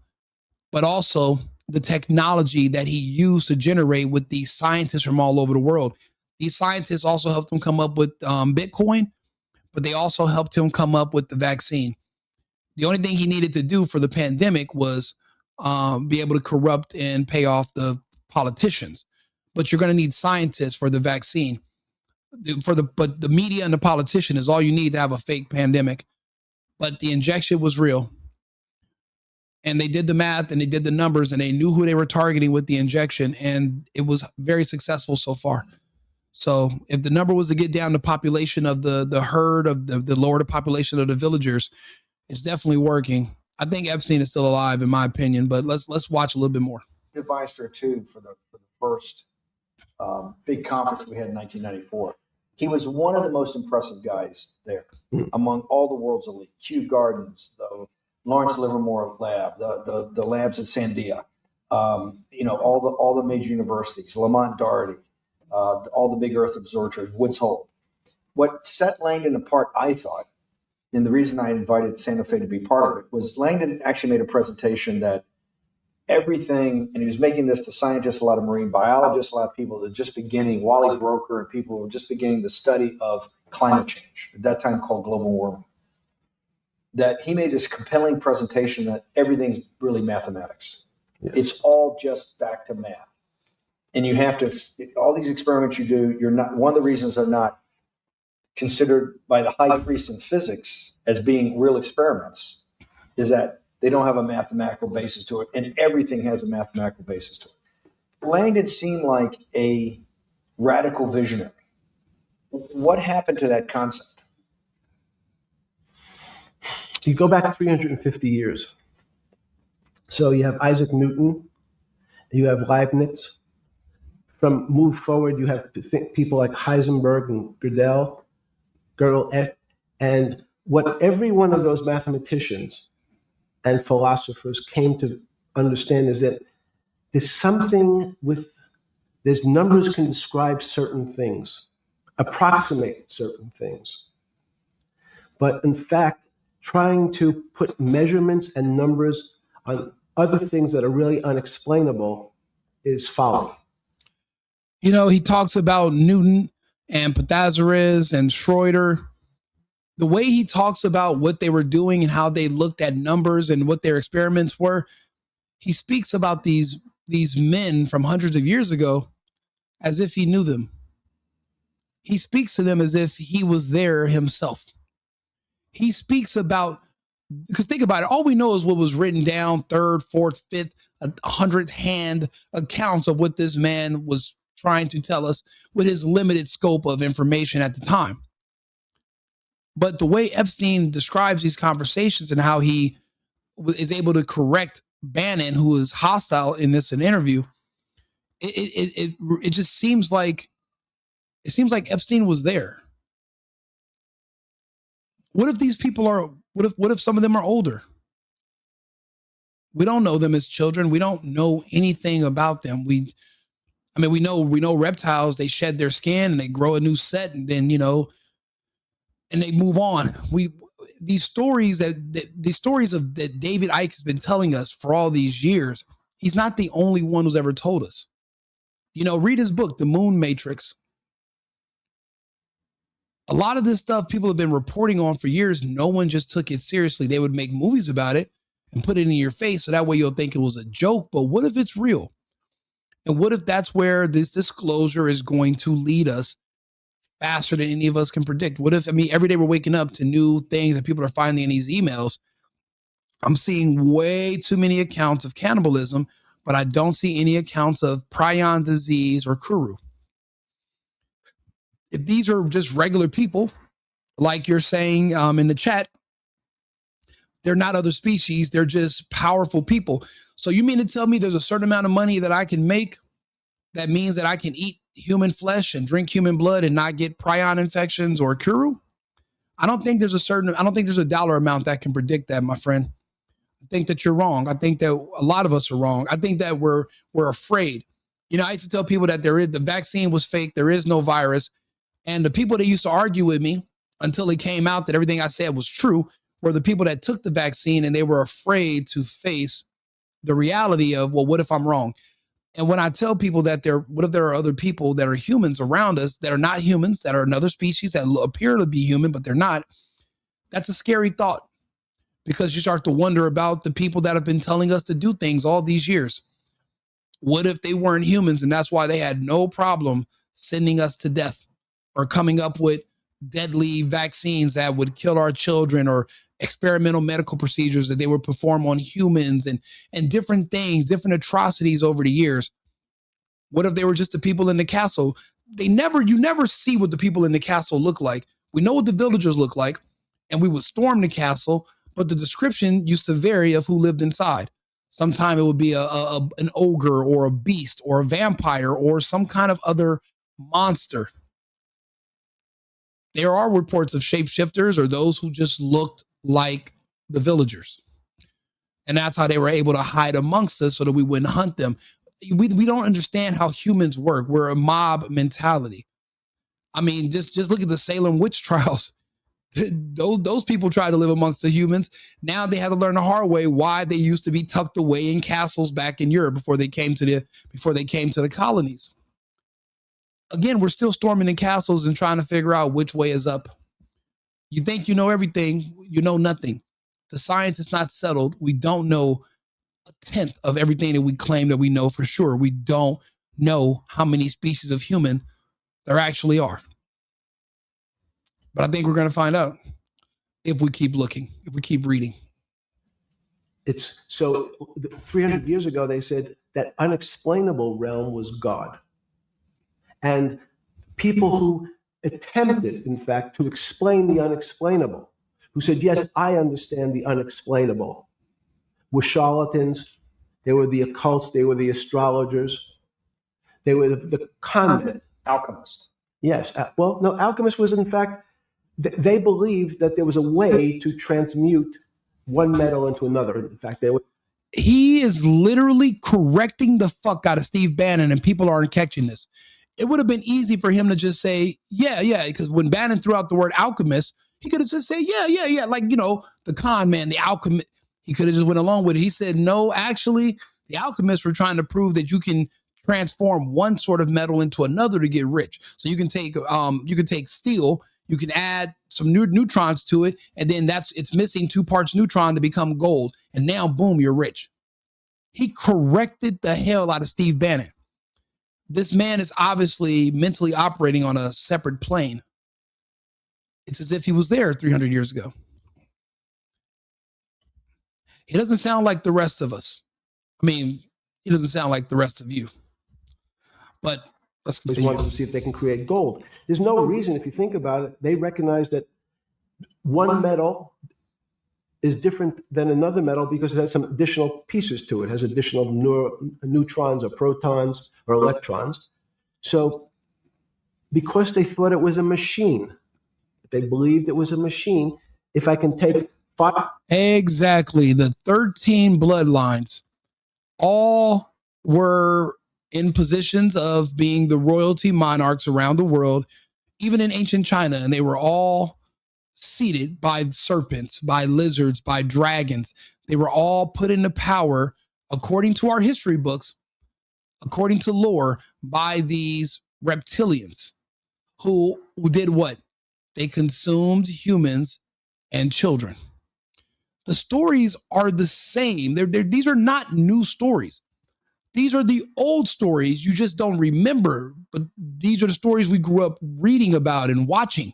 S1: but also the technology that he used to generate with these scientists from all over the world. These scientists also helped him come up with Bitcoin, but they also helped him come up with the vaccine. The only thing he needed to do for the pandemic was be able to corrupt and pay off the politicians. But you're going to need scientists for the vaccine. But the media and the politician is all you need to have a fake pandemic. But the injection was real. And they did the math and they did the numbers and they knew who they were targeting with the injection. And it was very successful so far. So if the number was to get down the population of the herd of the lower the population of the villagers, it's definitely working. I think Epstein is still alive, in my opinion, but let's watch a little bit more.
S4: Advisor too for the first big conference we had in 1994. He was one of the most impressive guys there among all the world's elite. Kew Gardens, the Lawrence Livermore Lab, the labs at Sandia, all the major universities, Lamont Doherty, all the big Earth observatories, Woods Hole. What set Langdon apart, I thought, and the reason I invited Santa Fe to be part of it, was Langdon actually made a presentation that everything, and he was making this to scientists, a lot of marine biologists, a lot of people that are just beginning, Wally Broker and people who were just beginning the study of climate change, at that time called global warming, that he made this compelling presentation that everything's really mathematics. Yes. It's all just back to math. And you have to, all these experiments you do, you're not, one of the reasons they're not considered by the high priests in physics as being real experiments is that they don't have a mathematical basis to it, and everything has a mathematical basis to it. Langdon seemed like a radical visionary. What happened to that concept?
S3: You go back 350 years. So you have Isaac Newton, you have Leibniz. From move forward, you have people like Heisenberg and Gödel, and what every one of those mathematicians and philosophers came to understand is that there's numbers can describe certain things, approximate certain things. But in fact, trying to put measurements and numbers on other things that are really unexplainable is folly.
S1: You know, he talks about Newton and Pythagoras and Schroeder. The way he talks about what they were doing and how they looked at numbers and what their experiments were, he speaks about these men from hundreds of years ago as if he knew them. He speaks to them as if he was there himself. He speaks about, because think about it, all we know is what was written down, third, fourth, fifth, 100th hand accounts of what this man was trying to tell us with his limited scope of information at the time. But the way Epstein describes these conversations and how he is able to correct Bannon, who is hostile in this interview, it just seems like Epstein was there. What if these people are? What if some of them are older? We don't know them as children. We don't know anything about them. We know reptiles, they shed their skin and they grow a new set, and then, and they move on. These stories that David Icke has been telling us for all these years, he's not the only one who's ever told us. Read his book, The Moon Matrix. A lot of this stuff people have been reporting on for years. No one just took it seriously. They would make movies about it and put it in your face, so that way you'll think it was a joke. But what if it's real? And what if that's where this disclosure is going to lead us faster than any of us can predict? What if, every day we're waking up to new things that people are finding in these emails. I'm seeing way too many accounts of cannibalism, but I don't see any accounts of prion disease or Kuru. If these are just regular people, like you're saying in the chat, they're not other species. They're just powerful people. So you mean to tell me there's a certain amount of money that I can make that means that I can eat human flesh and drink human blood and not get prion infections or Kuru? I don't think there's a dollar amount that can predict that, my friend. I think that you're wrong. I think that a lot of us are wrong. I think that we're afraid. I used to tell people that the vaccine was fake. There is no virus. And the people that used to argue with me until it came out that everything I said was true were the people that took the vaccine, and they were afraid to face the reality of, well, what if I'm wrong? And when I tell people that what if there are other people that are humans around us that are not humans, that are another species that appear to be human, but they're not, that's a scary thought, because you start to wonder about the people that have been telling us to do things all these years. What if they weren't humans, and that's why they had no problem sending us to death or coming up with deadly vaccines that would kill our children, or experimental medical procedures that they would perform on humans, and different things, different atrocities over the years? What if they were just the people in the castle? You never see what the people in the castle look like. We know what the villagers look like, and we would storm the castle, but the description used to vary of who lived inside. Sometimes it would be an ogre or a beast or a vampire or some kind of other monster. There are reports of shapeshifters or those who just looked like the villagers. And that's how they were able to hide amongst us so that we wouldn't hunt them. We don't understand how humans work. We're a mob mentality. Just look at the Salem witch trials. Those people tried to live amongst the humans. Now they had to learn the hard way why they used to be tucked away in castles back in Europe before they came to the colonies. Again, we're still storming the castles and trying to figure out which way is up. You think you know everything, you know nothing. The science is not settled. We don't know a tenth of everything that we claim that we know for sure. We don't know how many species of human there actually are. But I think we're going to find out if we keep looking, if we keep reading.
S3: It's so 300 years ago, they said that unexplainable realm was God. And people who attempted, in fact, to explain the unexplainable, who said, yes, I understand the unexplainable, were charlatans. They were the occults. They were the astrologers. They were the con men.
S4: Alchemist.
S3: Yes. Well, no, alchemist was, in fact, they believed that there was a way to transmute one metal into another. In fact,
S1: he is literally correcting the fuck out of Steve Bannon, and people aren't catching this. It would have been easy for him to just say, yeah, because when Bannon threw out the word alchemist, he could have just said, yeah, like, the con man, the alchemist. He could have just went along with it. He said, no, actually, the alchemists were trying to prove that you can transform one sort of metal into another to get rich. So you can take steel, you can add some neutrons to it, and then it's missing 2 parts neutron to become gold. And now, boom, you're rich. He corrected the hell out of Steve Bannon. This man is obviously mentally operating on a separate plane. It's as if he was there 300 years ago. He doesn't sound like the rest of us. He doesn't sound like the rest of you. But let's continue.
S3: They want to see if they can create gold. There's no reason, if you think about it, they recognize that one metal is different than another metal because it has some additional pieces to it. It has additional neutrons or protons or electrons. So because they thought it was a machine, they believed it was a machine, if I can take
S1: Exactly. The 13 bloodlines all were in positions of being the royalty monarchs around the world, even in ancient China, and they were all seated by serpents, by lizards, by dragons. They were all put into power, according to our history books, according to lore, by these reptilians who did what? They consumed humans and children. The stories are the same. These are not new stories. These are the old stories you just don't remember, but these are the stories we grew up reading about and watching.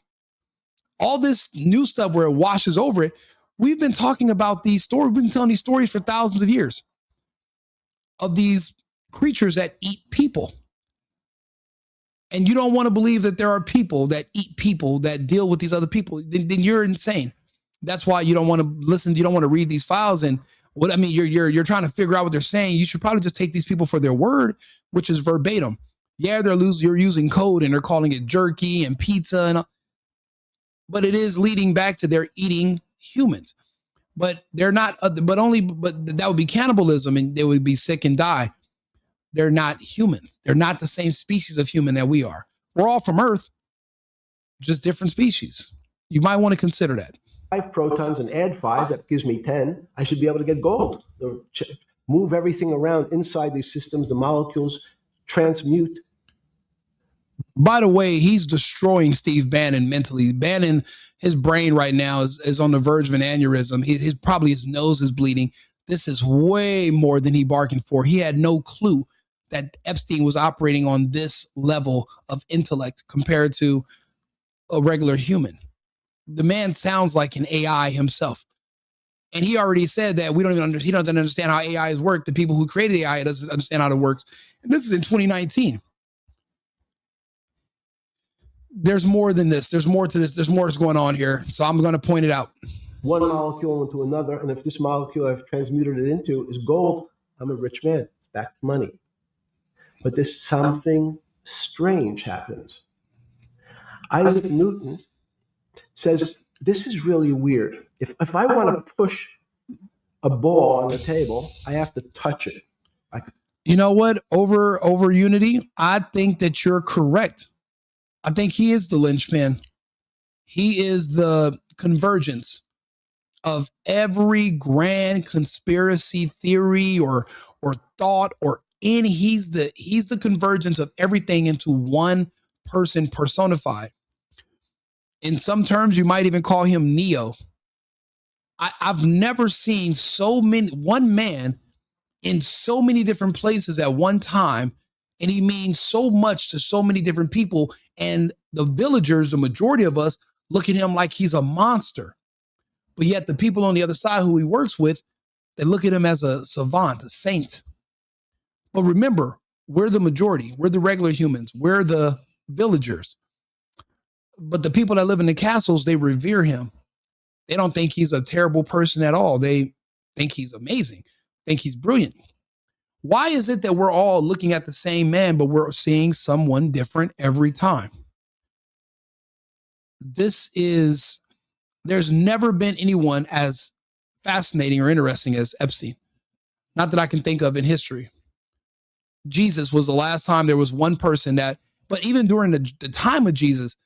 S1: All this new stuff where it washes over it, we've been talking about these stories. We've been telling these stories for thousands of years of these creatures that eat people. And you don't want to believe that there are people that eat people that deal with these other people, then you're insane. That's why you don't want to listen. You don't want to read these files. And what I mean, you're trying to figure out what they're saying. You should probably just take these people for their word, which is verbatim. Yeah, you're using code and they're calling it jerky and pizza, and but it is leading back to they're eating humans. But they're not. But that would be cannibalism, and they would be sick and die. They're not humans. They're not the same species of human that we are. We're all from Earth, just different species. You might want to consider that.
S3: 5 protons and add 5, that gives me 10. I should be able to get gold. Move everything around inside these systems, the molecules transmute.
S1: By the way, he's destroying Steve Bannon mentally. Bannon, his brain right now is on the verge of an aneurysm. Probably his nose is bleeding. This is way more than he bargained for. He had no clue that Epstein was operating on this level of intellect compared to a regular human. The man sounds like an AI himself. And he already said that he doesn't understand how AIs work. The people who created AI doesn't understand how it works. And this is in 2019. There's more than this. There's more to this. There's more that's going on here. So I'm going to point it out.
S3: One molecule into another. And if this molecule I've transmuted it into is gold, I'm a rich man. It's back to money. But there's something strange happens. Isaac Newton says, this is really weird. If I want to push a ball on the table, I have to touch it.
S1: You know what? Over Unity, I think that you're correct. I think he is the linchpin. He is the convergence of every grand conspiracy theory or thought he's the convergence of everything into one person personified. In some terms, you might even call him Neo. I've never seen one man in so many different places at one time, and he means so much to so many different people. And the villagers, the majority of us, look at him like he's a monster. But yet the people on the other side who he works with, they look at him as a savant, a saint. But remember, we're the majority. We're the regular humans. We're the villagers. But the people that live in the castles, they revere him. They don't think he's a terrible person at all. They think he's amazing, think he's brilliant. Why is it that we're all looking at the same man, but we're seeing someone different every time? There's never been anyone as fascinating or interesting as Epstein. Not that I can think of in history. Jesus was the last time there was one person but even during the time of Jesus,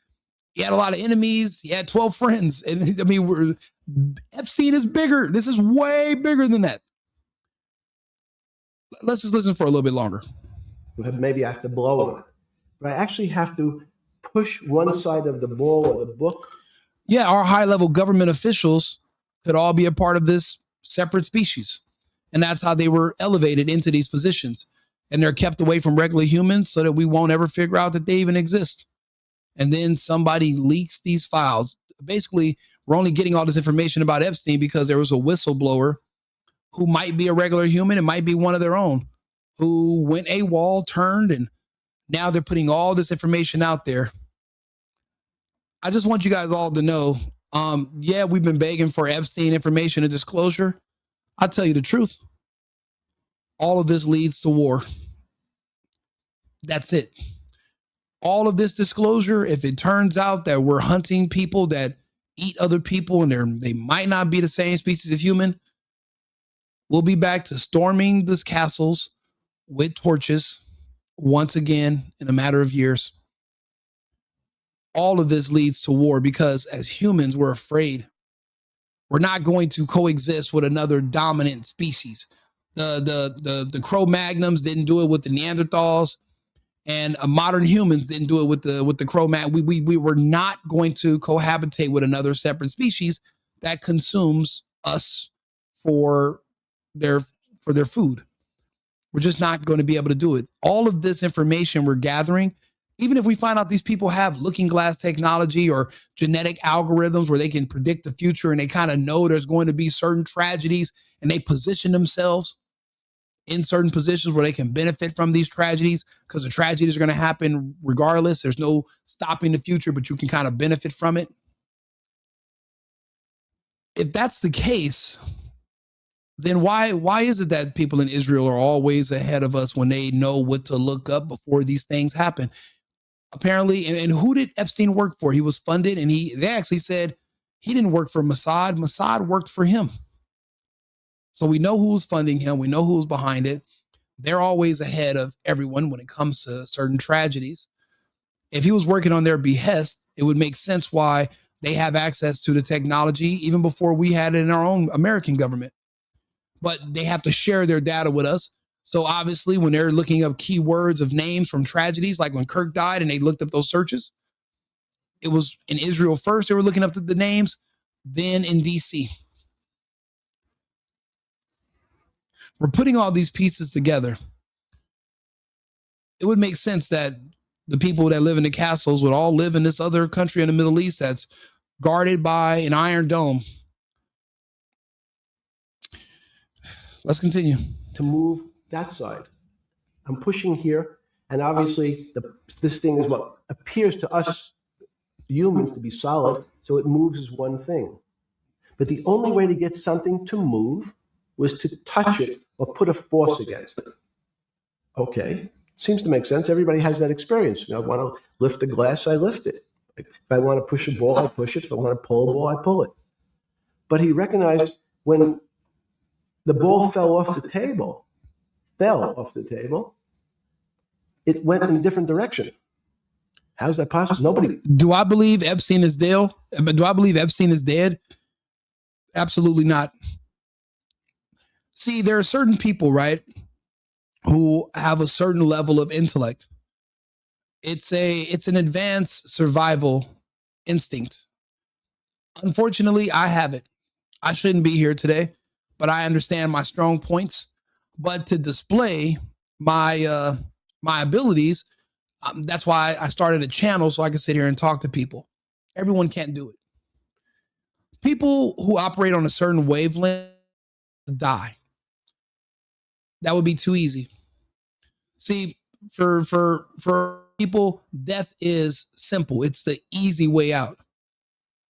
S1: he had a lot of enemies. He had 12 friends. And I mean, Epstein is bigger. This is way bigger than that. Let's just listen for a little bit longer.
S3: Maybe I have to blow on it. But I actually have to push one side of the ball or the book.
S1: Yeah, our high-level government officials could all be a part of this separate species. And that's how they were elevated into these positions. And they're kept away from regular humans so that we won't ever figure out that they even exist. And then somebody leaks these files. Basically, we're only getting all this information about Epstein because there was a whistleblower who might be a regular human. It might be one of their own who went AWOL, turned, and now they're putting all this information out there. I just want you guys all to know, we've been begging for Epstein information and disclosure. I'll tell you the truth. All of this leads to war. That's it. All of this disclosure, if it turns out that we're hunting people that eat other people, and they might not be the same species of human. We'll be back to storming these castles with torches once again in a matter of years. All of this leads to war because as humans, we're afraid. We're not going to coexist with another dominant species. The Cro-Magnons didn't do it with the Neanderthals, and modern humans didn't do it with the Cro-Mag. We were not going to cohabitate with another separate species that consumes us for their food. We're just not going to be able to do it. All of this information we're gathering, even if we find out these people have looking glass technology or genetic algorithms where they can predict the future and they kind of know there's going to be certain tragedies and they position themselves in certain positions where they can benefit from these tragedies because the tragedies are going to happen regardless. There's no stopping the future, but you can kind of benefit from it. If that's the case, then why is it that people in Israel are always ahead of us when they know what to look up before these things happen? Apparently, and who did Epstein work for? He was funded, and they actually said he didn't work for Mossad. Mossad worked for him. So we know who's funding him. We know who's behind it. They're always ahead of everyone when it comes to certain tragedies. If he was working on their behest, it would make sense why they have access to the technology even before we had it in our own American government. But they have to share their data with us. So obviously, when they're looking up keywords of names from tragedies, like when Kirk died and they looked up those searches, it was in Israel first. They were looking up the names, then in DC. We're putting all these pieces together. It would make sense that the people that live in the castles would all live in this other country in the Middle East that's guarded by an iron dome. Let's continue.
S3: To move that side. I'm pushing here, and obviously this thing is what appears to us humans to be solid, so it moves as one thing. But the only way to get something to move was to touch it or put a force against it. Okay, seems to make sense. Everybody has that experience. I want to lift a glass, I lift it. If I want to push a ball, I push it. If I want to pull a ball, I pull it. But he recognized when the ball fell off the table, it went in a different direction. How's that possible? Nobody.
S1: Do I believe Epstein is dead? Do I believe Epstein is dead? Absolutely not. See, there are certain people, right, who have a certain level of intellect. It's an advanced survival instinct. Unfortunately, I have it. I shouldn't be here today, but I understand my strong points. But to display my my abilities, that's why I started a channel so I can sit here and talk to people. Everyone can't do it. People who operate on a certain wavelength die. That would be too easy. See, for people, death is simple. It's the easy way out.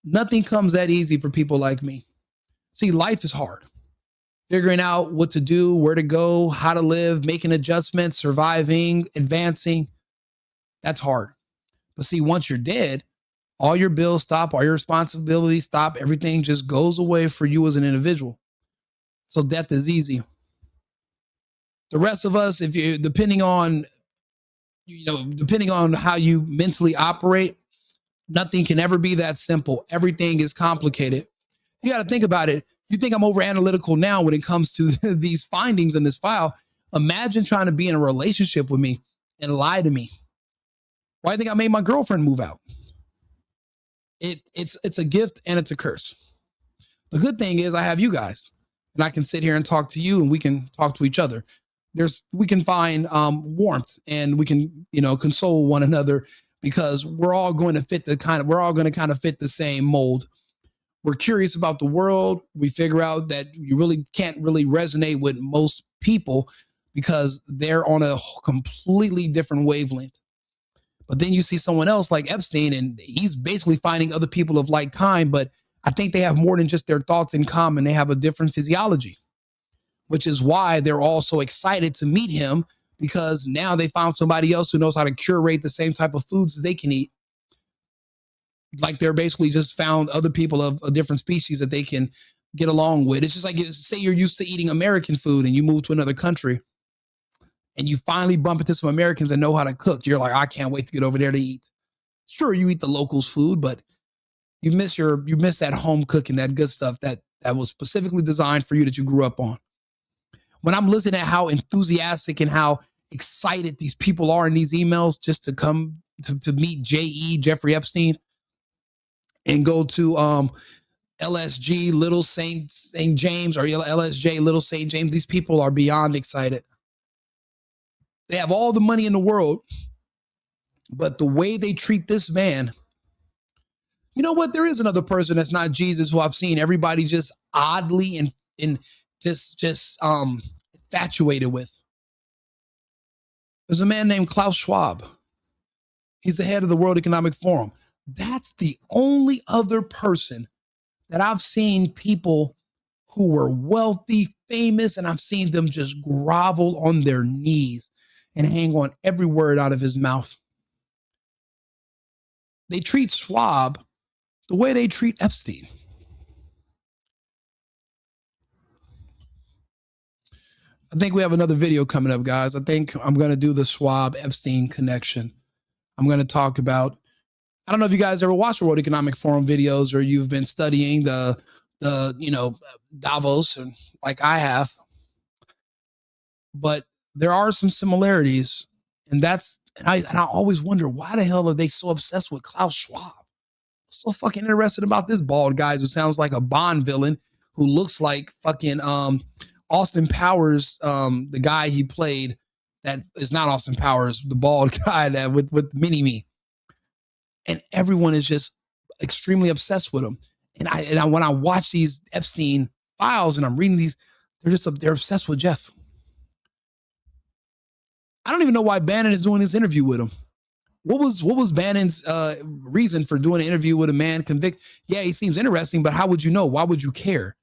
S1: Nothing comes that easy for people like me. See, life is hard. Figuring out what to do, where to go, how to live, making adjustments, surviving, advancing. That's hard. But see, once you're dead, all your bills stop, all your responsibilities stop. Everything just goes away for you as an individual. So death is easy. The rest of us, if you depending on how you mentally operate, nothing can ever be that simple. Everything is complicated. You got to think about it. You think I'm over analytical now when it comes to these findings in this file. Imagine trying to be in a relationship with me and lie to me. Why do you think I made my girlfriend move out? It's a gift and it's a curse. The good thing is I have you guys, and I can sit here and talk to you, and we can talk to each other. We can find warmth, and we can console one another because we're all going to fit the same mold. We're curious about the world. We figure out that you really can't really resonate with most people because they're on a completely different wavelength. But then you see someone else like Epstein, and he's basically finding other people of like kind, but I think they have more than just their thoughts in common. They have a different physiology, which is why they're all so excited to meet him, because now they found somebody else who knows how to curate the same type of foods that they can eat. like they're basically just found other people of a different species that they can get along with. It's just like, say you're used to eating American food and you move to another country and you finally bump into some Americans that know how to cook. You're like, I can't wait to get over there to eat. Sure, you eat the locals' food, but you miss that home cooking, that good stuff that was specifically designed for you, that you grew up on. When I'm listening at how enthusiastic and how excited these people are in these emails just to come to meet Jeffrey Epstein, and go to LSG, Little St. James, or LSJ, Little St. James. These people are beyond excited. They have all the money in the world, but the way they treat this man, you know what? There is another person that's not Jesus who I've seen everybody just oddly and just infatuated with. There's a man named Klaus Schwab. He's the head of the World Economic Forum. That's the only other person that I've seen people who were wealthy, famous, and I've seen them just grovel on their knees and hang on every word out of his mouth. They treat Schwab the way they treat Epstein. I think we have another video coming up, guys. I think I'm going to do the Schwab-Epstein connection. I'm going to talk about, I don't know if you guys ever watched the World Economic Forum videos or you've been studying the Davos, and like I have, but there are some similarities, and I always wonder, why the hell are they so obsessed with Klaus Schwab? So fucking interested about this bald guy who sounds like a Bond villain, who looks like fucking Austin Powers, the guy he played that is not Austin Powers, the bald guy that with Mini-Me. And everyone is just extremely obsessed with him. And I when I watch these Epstein files and I'm reading these, they're obsessed with Jeff. I don't even know why Bannon is doing this interview with him. What was Bannon's reason for doing an interview with a man convicted? Yeah, he seems interesting, but how would you know? Why would you care?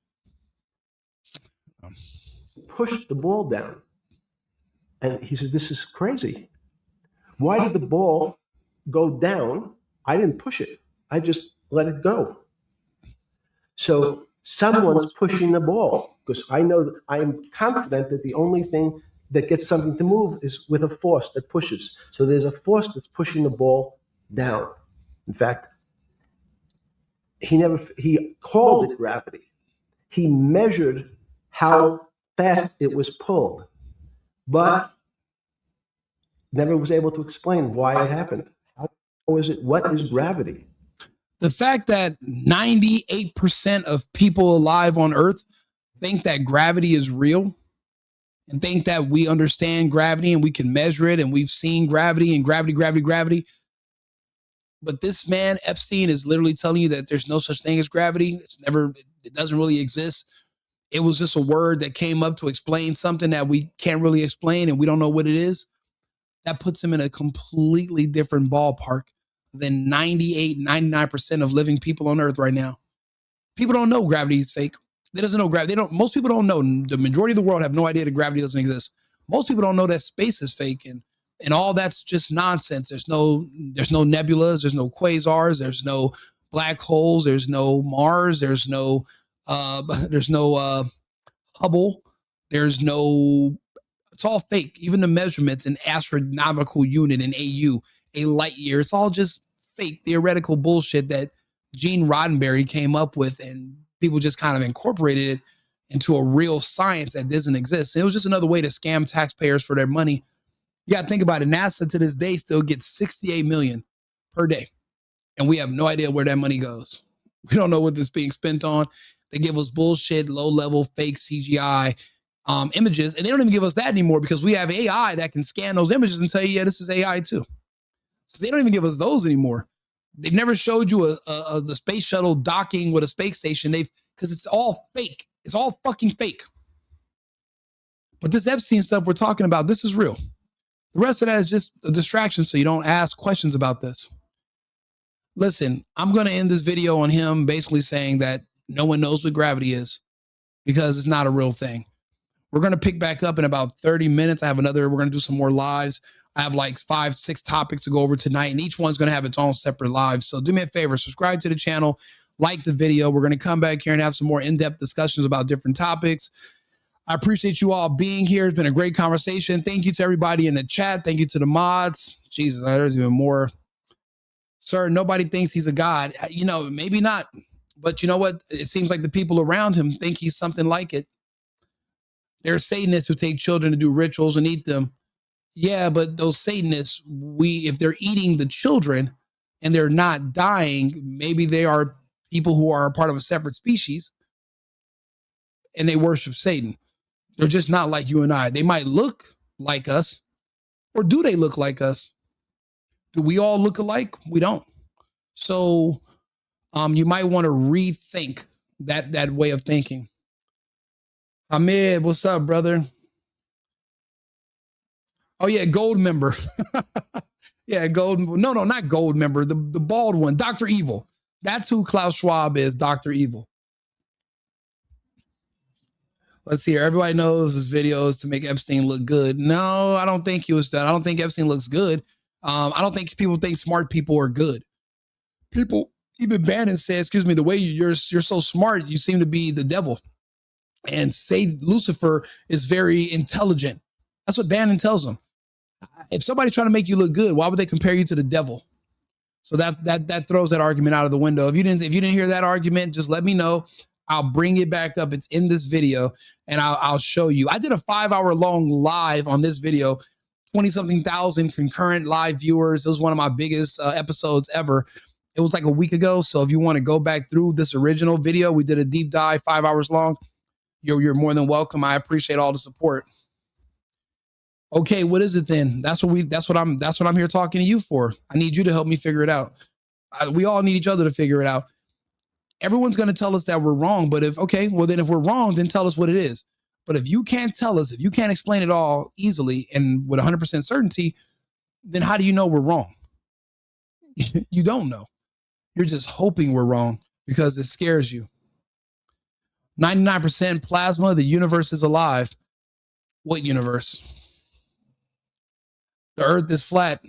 S3: Pushed the ball down. And he said, this is crazy. Why did the ball go down? I didn't push it. I just let it go. So someone's pushing the ball, because I know, I am confident that the only thing that gets something to move is with a force that pushes. So there's a force that's pushing the ball down. In fact, he called it gravity. He measured how fast it was pulled, but never was able to explain why it happened. How is it? What is gravity?
S1: The fact that 98% of people alive on Earth think that gravity is real and think that we understand gravity and we can measure it and we've seen gravity and gravity. But this man, Epstein, is literally telling you that there's no such thing as gravity. It doesn't really exist. It was just a word that came up to explain something that we can't really explain and we don't know what it is. That puts him in a completely different ballpark than 98, 99% of living people on Earth right now. People don't know gravity is fake. They doesn't know gravity. Most people don't know. The majority of the world have no idea that gravity doesn't exist. Most people don't know that space is fake and all that's just nonsense. There's no nebulas, there's no quasars, there's no black holes, there's no Mars, there's no Hubble, it's all fake. Even the measurements in astronomical unit and AU, a light year, it's all just fake theoretical bullshit that Gene Roddenberry came up with, and people just kind of incorporated it into a real science that doesn't exist. It was just another way to scam taxpayers for their money. You got to think about it. NASA to this day still gets $68 million per day, and we have no idea where that money goes. We don't know what this being spent on. They give us bullshit, low-level, fake CGI images, and they don't even give us that anymore because we have AI that can scan those images and tell you, yeah, this is AI too. So they don't even give us those anymore. They've never showed you the space shuttle docking with a space station. Because it's all fake. It's all fucking fake. But this Epstein stuff we're talking about, this is real. The rest of that is just a distraction so you don't ask questions about this. Listen, I'm going to end this video on him basically saying that no one knows what gravity is because it's not a real thing. We're going to pick back up in about 30 minutes. We're going to do some more lives. I have like 5, 6 topics to go over tonight, and each one's going to have its own separate live. So do me a favor, subscribe to the channel, like the video. We're going to come back here and have some more in-depth discussions about different topics. I appreciate you all being here. It's been a great conversation. Thank you to everybody in the chat. Thank you to the mods. Jesus, there's even more. Sir, nobody thinks he's a god. You know, maybe not. But you know what? It seems like the people around him think he's something like it. There's Satanists who take children to do rituals and eat them. Yeah, but those Satanists, if they're eating the children and they're not dying, maybe they are people who are a part of a separate species and they worship Satan. They're just not like you and I. They might look like us, or do they look like us? Do we all look alike? We don't. So you might want to rethink that way of thinking. Ahmed, what's up, brother? Oh yeah, gold member. Yeah, gold. No, not gold member. The bald one, Dr. Evil. That's who Klaus Schwab is, Dr. Evil. Let's see here. Everybody knows this video is to make Epstein look good. No, I don't think he was that. I don't think Epstein looks good. I don't think people think smart people are good. People, even Bannon said, excuse me, the way you're so smart, you seem to be the devil. And say Lucifer is very intelligent. That's what Bannon tells them. If somebody's trying to make you look good, why would they compare you to the devil? So that throws that argument out of the window. If you didn't hear that argument, just let me know. I'll bring it back up. It's in this video, and I'll show you. I did a 5-hour long live on this video, 20-something thousand concurrent live viewers. It was one of my biggest episodes ever. It was like a week ago. So if you want to go back through this original video, we did a deep dive, 5 hours long. You're more than welcome. I appreciate all the support. Okay, what is it then? That's what I'm here talking to you for. I need you to help me figure it out. We all need each other to figure it out. Everyone's going to tell us that we're wrong, but if we're wrong, then tell us what it is. But if you can't tell us, if you can't explain it all easily and with 100% certainty, then how do you know we're wrong? You don't know. You're just hoping we're wrong because it scares you. 99% plasma, the universe is alive. What universe? The earth is flat.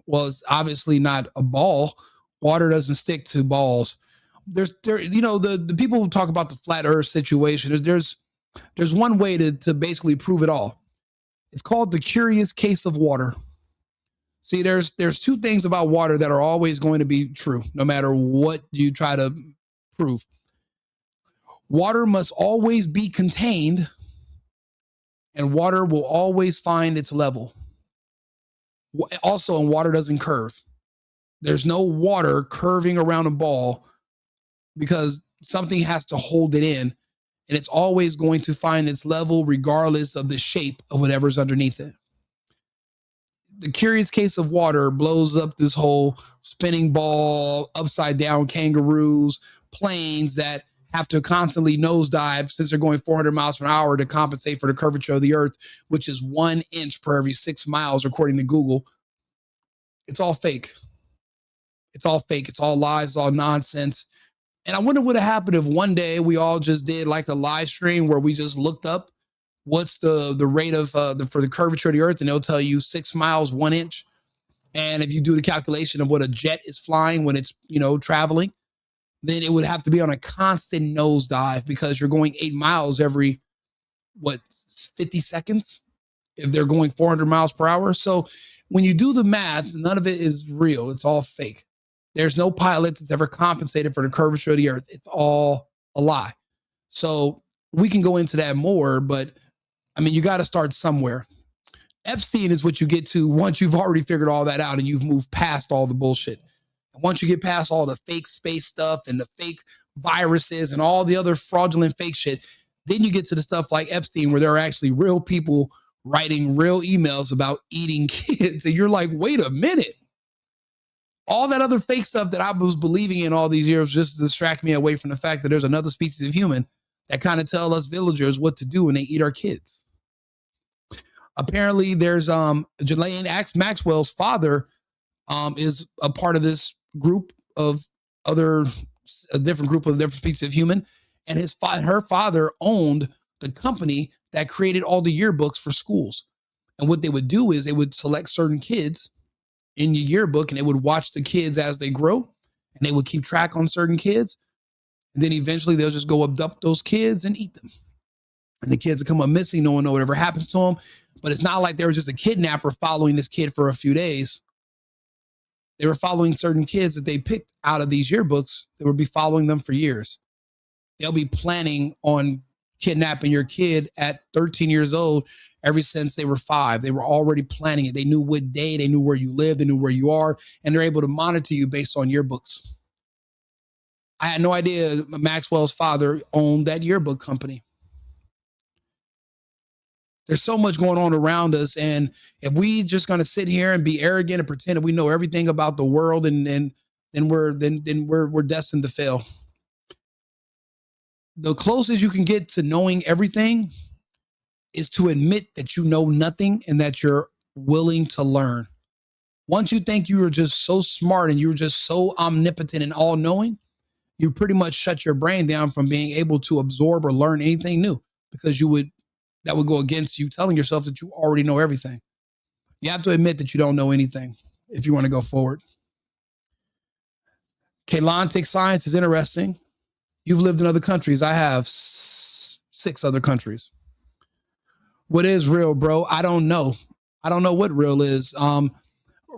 S1: Well, it's obviously not a ball. Water doesn't stick to balls. The people who talk about the flat earth situation, there's one way to basically prove it all. It's called the curious case of water. See, there's 2 things about water that are always going to be true, no matter what you try to prove. Water must always be contained, and water will always find its level. Also, and water doesn't curve. There's no water curving around a ball because something has to hold it in, and it's always going to find its level regardless of the shape of whatever's underneath it. The curious case of water blows up this whole spinning ball, upside down kangaroos, planes that have to constantly nosedive since they're going 400 miles per hour to compensate for the curvature of the earth, which is 1 inch per every 6 miles, according to Google. It's all fake. It's all fake. It's all lies. It's all nonsense. And I wonder what would have happened if one day we all just did like a live stream where we just looked up what's the rate of for the curvature of the earth, and they'll tell you 6 miles, 1 inch. And if you do the calculation of what a jet is flying when it's, traveling, then it would have to be on a constant nosedive because you're going 8 miles every, 50 seconds if they're going 400 miles per hour. So when you do the math, none of it is real. It's all fake. There's no pilot that's ever compensated for the curvature of the earth. It's all a lie. So we can go into that more, but you got to start somewhere. Epstein is what you get to once you've already figured all that out and you've moved past all the bullshit. And once you get past all the fake space stuff and the fake viruses and all the other fraudulent fake shit, then you get to the stuff like Epstein where there are actually real people writing real emails about eating kids. And you're like, wait a minute. All that other fake stuff that I was believing in all these years just to distract me away from the fact that there's another species of human that kind of tell us villagers what to do when they eat our kids. Apparently there's Ghislaine Maxwell's father is a part of this group of a different group of different species of human, and her father owned the company that created all the yearbooks for schools. And what they would do is they would select certain kids in your yearbook, and they would watch the kids as they grow, and they would keep track on certain kids. And then eventually they'll just go abduct those kids and eat them. And the kids will come up missing. No one knows whatever happens to them. But it's not like there was just a kidnapper following this kid for a few days. They were following certain kids that they picked out of these yearbooks. They would be following them for years. They'll be planning on kidnapping your kid at 13 years old ever since they were 5. They were already planning it. They knew what day, they knew where you lived, they knew where you are, and they're able to monitor you based on yearbooks. I had no idea Maxwell's father owned that yearbook company. There's so much going on around us, and if we just going to sit here and be arrogant and pretend that we know everything about the world, and then we're destined to fail. The closest you can get to knowing everything is to admit that you know nothing and that you're willing to learn. Once you think you are just so smart and you're just so omnipotent and all-knowing, you pretty much shut your brain down from being able to absorb or learn anything new, because that would go against you telling yourself that you already know everything. You have to admit that you don't know anything if you want to go forward. Kalantic science is interesting. You've lived in other countries. I have 6 other countries. What is real, bro? I don't know. I don't know what real is.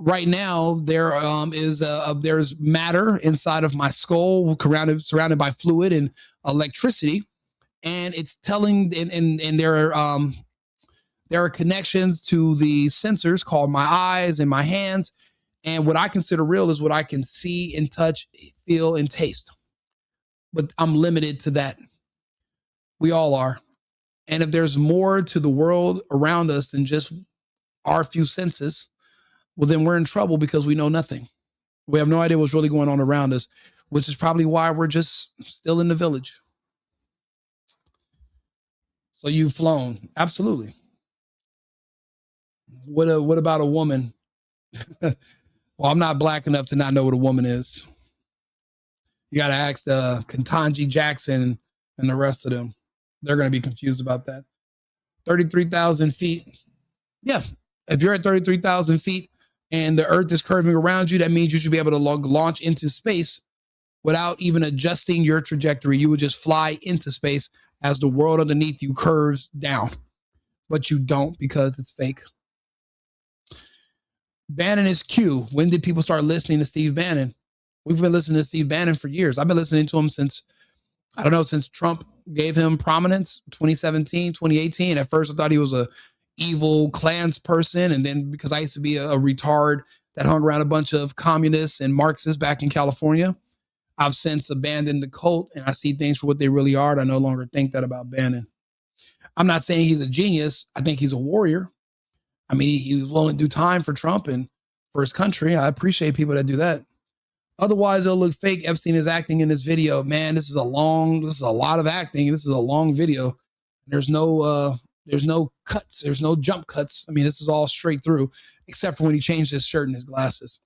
S1: Right now, there's matter inside of my skull, surrounded by fluid and electricity, and it's telling. And there are connections to the sensors called my eyes and my hands. And what I consider real is what I can see and touch, feel, and taste. But I'm limited to that. We all are. And if there's more to the world around us than just our few senses, well, then we're in trouble because we know nothing. We have no idea what's really going on around us, which is probably why we're just still in the village. So you've flown. Absolutely. What about a woman? Well, I'm not black enough to not know what a woman is. You got to ask the Ketanji Jackson and the rest of them. They're going to be confused about that. 33,000 feet. Yeah. If you're at 33,000 feet and the earth is curving around you, that means you should be able to launch into space without even adjusting your trajectory. You would just fly into space as the world underneath you curves down. But you don't, because it's fake. Bannon is Q. When did people start listening to Steve Bannon? We've been listening to Steve Bannon for years. I've been listening to him since Trump gave him prominence, 2017, 2018. At first, I thought he was a evil Klans person. And then because I used to be a retard that hung around a bunch of communists and Marxists back in California, I've since abandoned the cult, and I see things for what they really are. And I no longer think that about Bannon. I'm not saying he's a genius. I think he's a warrior. I mean, he was willing to do time for Trump and for his country. I appreciate people that do that. Otherwise, it'll look fake. Epstein is acting in this video. Man, this is a lot of acting. This is a long video. There's no cuts. There's no jump cuts. I mean, this is all straight through, except for when he changed his shirt and his glasses.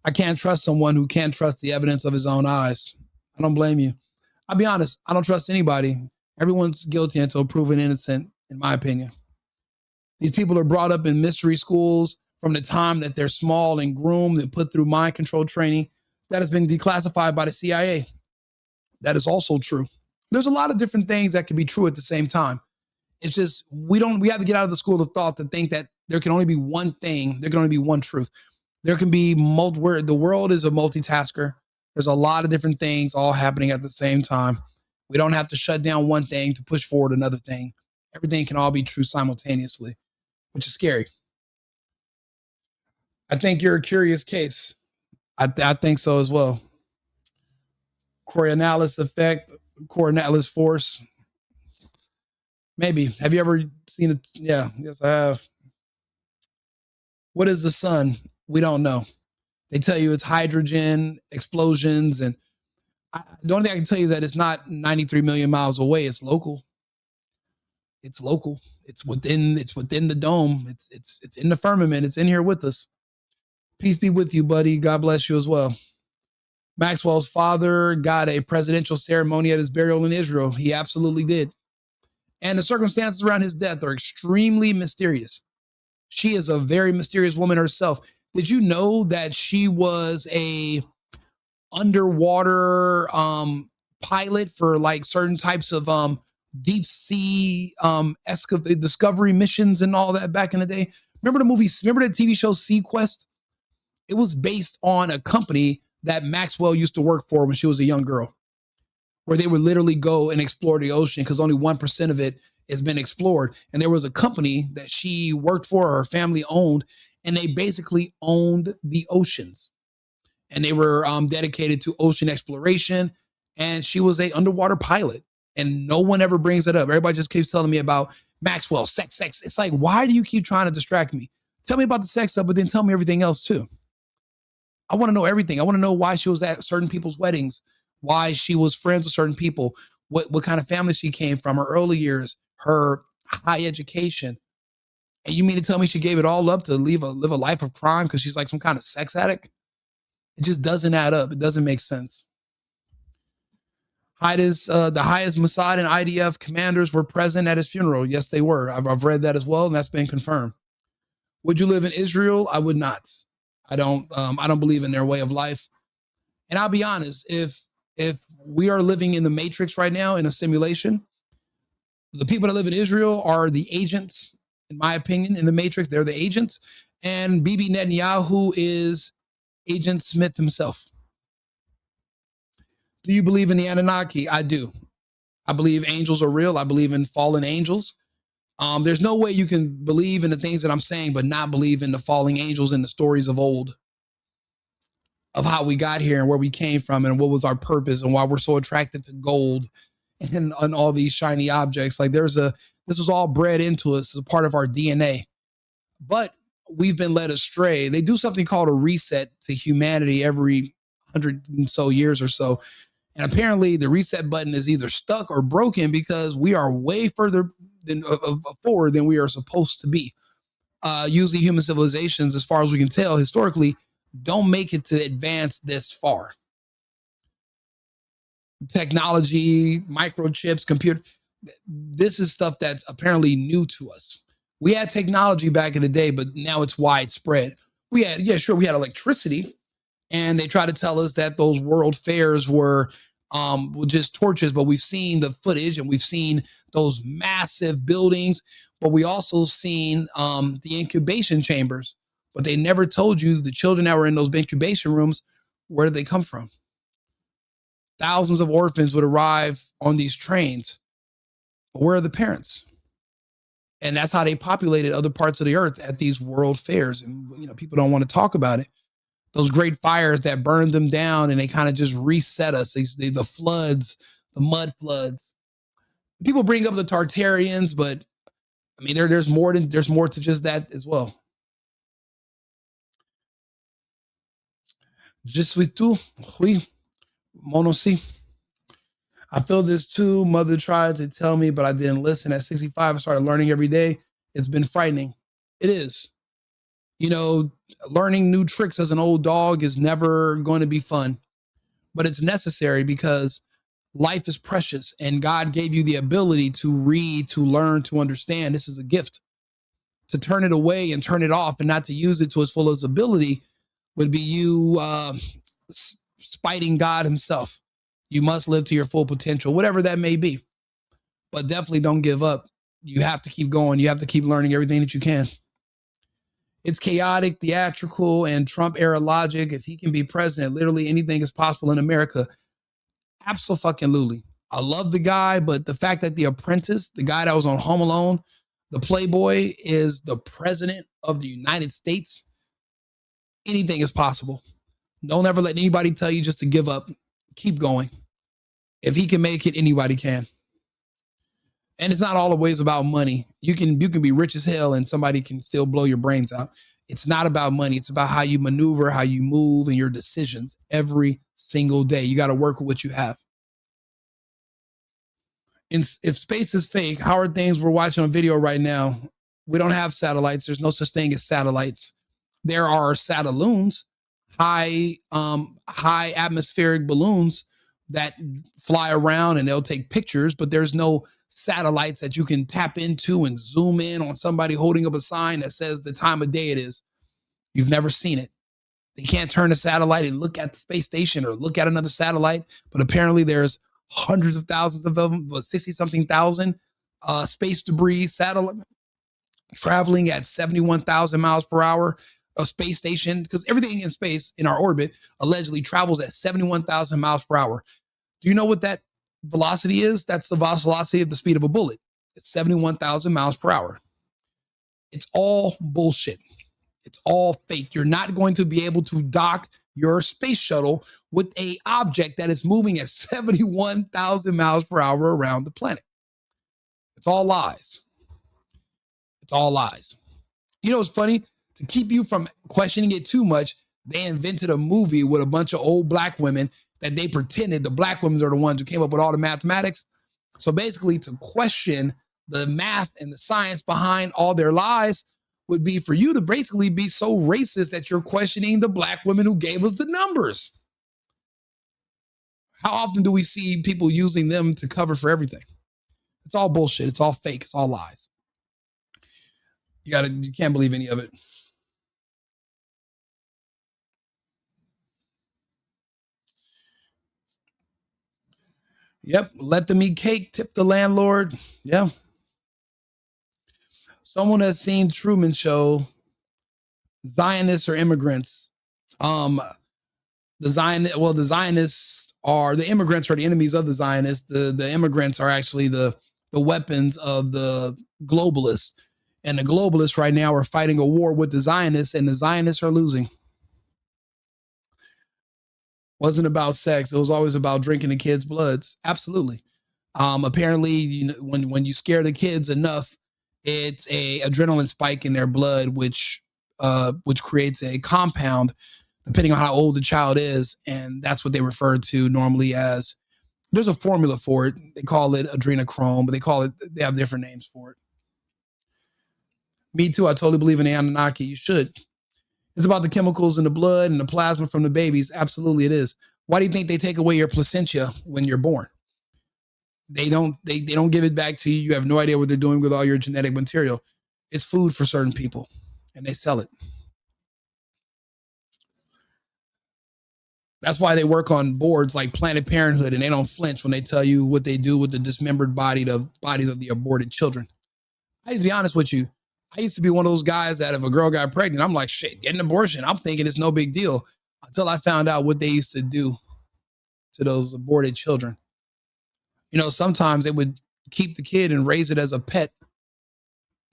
S1: I can't trust someone who can't trust the evidence of his own eyes. I don't blame you. I'll be honest. I don't trust anybody. Everyone's guilty until proven innocent, in my opinion. These people are brought up in mystery schools from the time that they're small and groomed and put through mind control training that has been declassified by the CIA. That is also true. There's a lot of different things that can be true at the same time. It's just, we have to get out of the school of thought to think that there can only be one thing. There can only be one truth. There can be the world is a multitasker. There's a lot of different things all happening at the same time. We don't have to shut down one thing to push forward another thing. Everything can all be true simultaneously, which is scary. I think you're a curious case. I think so as well. Coriolis effect, Coriolis force. Maybe. Have you ever seen it? Yeah, yes, I have. What is the sun? We don't know. They tell you it's hydrogen explosions, and the only thing I can tell you is that it's not 93 million miles away. It's local. It's local. It's within the dome. It's in the firmament. It's in here with us. Peace be with you, buddy. God bless you as well. Maxwell's father got a presidential ceremony at his burial in Israel. He absolutely did. And the circumstances around his death are extremely mysterious. She is a very mysterious woman herself. Did you know that she was a underwater pilot for like certain types of deep sea discovery missions and all that back in the day? Remember the TV show Sequest? It was based on a company that Maxwell used to work for when she was a young girl, where they would literally go and explore the ocean because only 1% of it has been explored. And there was a company that she worked for, or her family owned, and they basically owned the oceans. And they were dedicated to ocean exploration. And she was a underwater pilot. And no one ever brings it up. Everybody just keeps telling me about Maxwell, sex. It's like, why do you keep trying to distract me? Tell me about the sex stuff, but then tell me everything else too. I want to know everything. I want to know why she was at certain people's weddings, why she was friends with certain people, what kind of family she came from, her early years, her high education. And you mean to tell me she gave it all up to live a life of crime because she's like some kind of sex addict? It just doesn't add up. It doesn't make sense. The highest Mossad and IDF commanders were present at his funeral. Yes, they were. I've read that as well, and that's been confirmed. Would you live in Israel? I would not. I don't believe in their way of life. And I'll be honest, if we are living in the Matrix right now in a simulation, the people that live in Israel are the agents, in my opinion, in the Matrix. They're the agents. And Bibi Netanyahu is Agent Smith himself. Do you believe in the Anunnaki? I do. I believe angels are real. I believe in fallen angels. There's no way you can believe in the things that I'm saying, but not believe in the falling angels and the stories of old, of how we got here and where we came from and what was our purpose and why we're so attracted to gold and all these shiny objects. Like this was all bred into us as a part of our DNA, but we've been led astray. They do something called a reset to humanity every 100 and so years or so. And apparently the reset button is either stuck or broken because we are way further forward than we are supposed to be. Usually human civilizations, as far as we can tell historically, don't make it to advance this far. Technology, microchips, computer, this is stuff that's apparently new to us. We had technology back in the day, but now it's widespread. We had electricity, and they try to tell us that those world fairs were just torches, but we've seen the footage and we've seen those massive buildings, but we also seen the incubation chambers, but they never told you the children that were in those incubation rooms, where did they come from? Thousands of orphans would arrive on these trains. But where are the parents? And that's how they populated other parts of the earth at these world fairs. And people don't want to talk about it. Those great fires that burned them down, and they kind of just reset us. The floods, the mud floods. People bring up the Tartarians, but I mean, there's more to just that as well. Je suis tout, oui, mon aussi. I feel this too. Mother tried to tell me, but I didn't listen. At 65, I started learning every day. It's been frightening. It is. Learning new tricks as an old dog is never going to be fun, but it's necessary because life is precious and God gave you the ability to read, to learn, to understand. This is a gift. To turn it away and turn it off and not to use it to its fullest ability would be you spiting God himself. You must live to your full potential, whatever that may be. But definitely don't give up. You have to keep going. You have to keep learning everything that you can. It's chaotic, theatrical, and Trump era logic. If he can be president, literally anything is possible in America. Absolutely. I love the guy, but the fact that The Apprentice, the guy that was on Home Alone, the Playboy, is the president of the United States, anything is possible. Don't ever let anybody tell you just to give up. Keep going. If he can make it, anybody can. And it's not always about money. You can be rich as hell and somebody can still blow your brains out. It's not about money. It's about how you maneuver, how you move, and your decisions every single day. You got to work with what you have. If space is fake, how are things we're watching on video right now? We don't have satellites. There's no such thing as satellites. There are satelloons, high atmospheric balloons that fly around and they'll take pictures, but there's no satellites that you can tap into and zoom in on somebody holding up a sign that says the time of day it is. You've never seen it. They can't turn a satellite and look at the space station or look at another satellite, but apparently there's hundreds of thousands of them, 60-something thousand space debris satellite traveling at 71,000 miles per hour. A space station, because everything in space in our orbit allegedly travels at 71,000 miles per hour. Do you know what that velocity is? That's the velocity of the speed of a bullet. It's 71,000 miles per hour. It's all bullshit. It's all fake. You're not going to be able to dock your space shuttle with a object that is moving at 71,000 miles per hour around the planet. It's all lies. It's all lies. You know what's funny? To keep you from questioning it too much, they invented a movie with a bunch of old black women that they pretended the black women are the ones who came up with all the mathematics. So basically, to question the math and the science behind all their lies would be for you to basically be so racist that you're questioning the black women who gave us the numbers. How often do we see people using them to cover for everything? It's all bullshit. It's all fake. It's all lies. You can't believe any of it. Yep. Let them eat cake. Tip the landlord. Yeah. Someone has seen Truman Show. Zionists or immigrants. The Zionists are the immigrants are the enemies of the Zionists. The immigrants are actually the weapons of the globalists. And the globalists right now are fighting a war with the Zionists, and the Zionists are losing. Wasn't about sex. It was always about drinking the kids' bloods. Absolutely. Apparently, when you scare the kids enough, it's a adrenaline spike in their blood, which creates a compound, depending on how old the child is, and that's what they refer to normally as. There's a formula for it. They call it adrenochrome, but they have different names for it. Me too. I totally believe in the Anunnaki. You should. It's about the chemicals in the blood and the plasma from the babies. Absolutely it is. Why do you think they take away your placenta when you're born? They don't give it back to you. You have no idea what they're doing with all your genetic material. It's food for certain people, and they sell it. That's why they work on boards like Planned Parenthood, and they don't flinch when they tell you what they do with the dismembered bodies of the aborted children. I have to be honest with you. I used to be one of those guys that if a girl got pregnant, I'm like, shit, get an abortion. I'm thinking it's no big deal until I found out what they used to do to those aborted children. You know, sometimes they would keep the kid and raise it as a pet,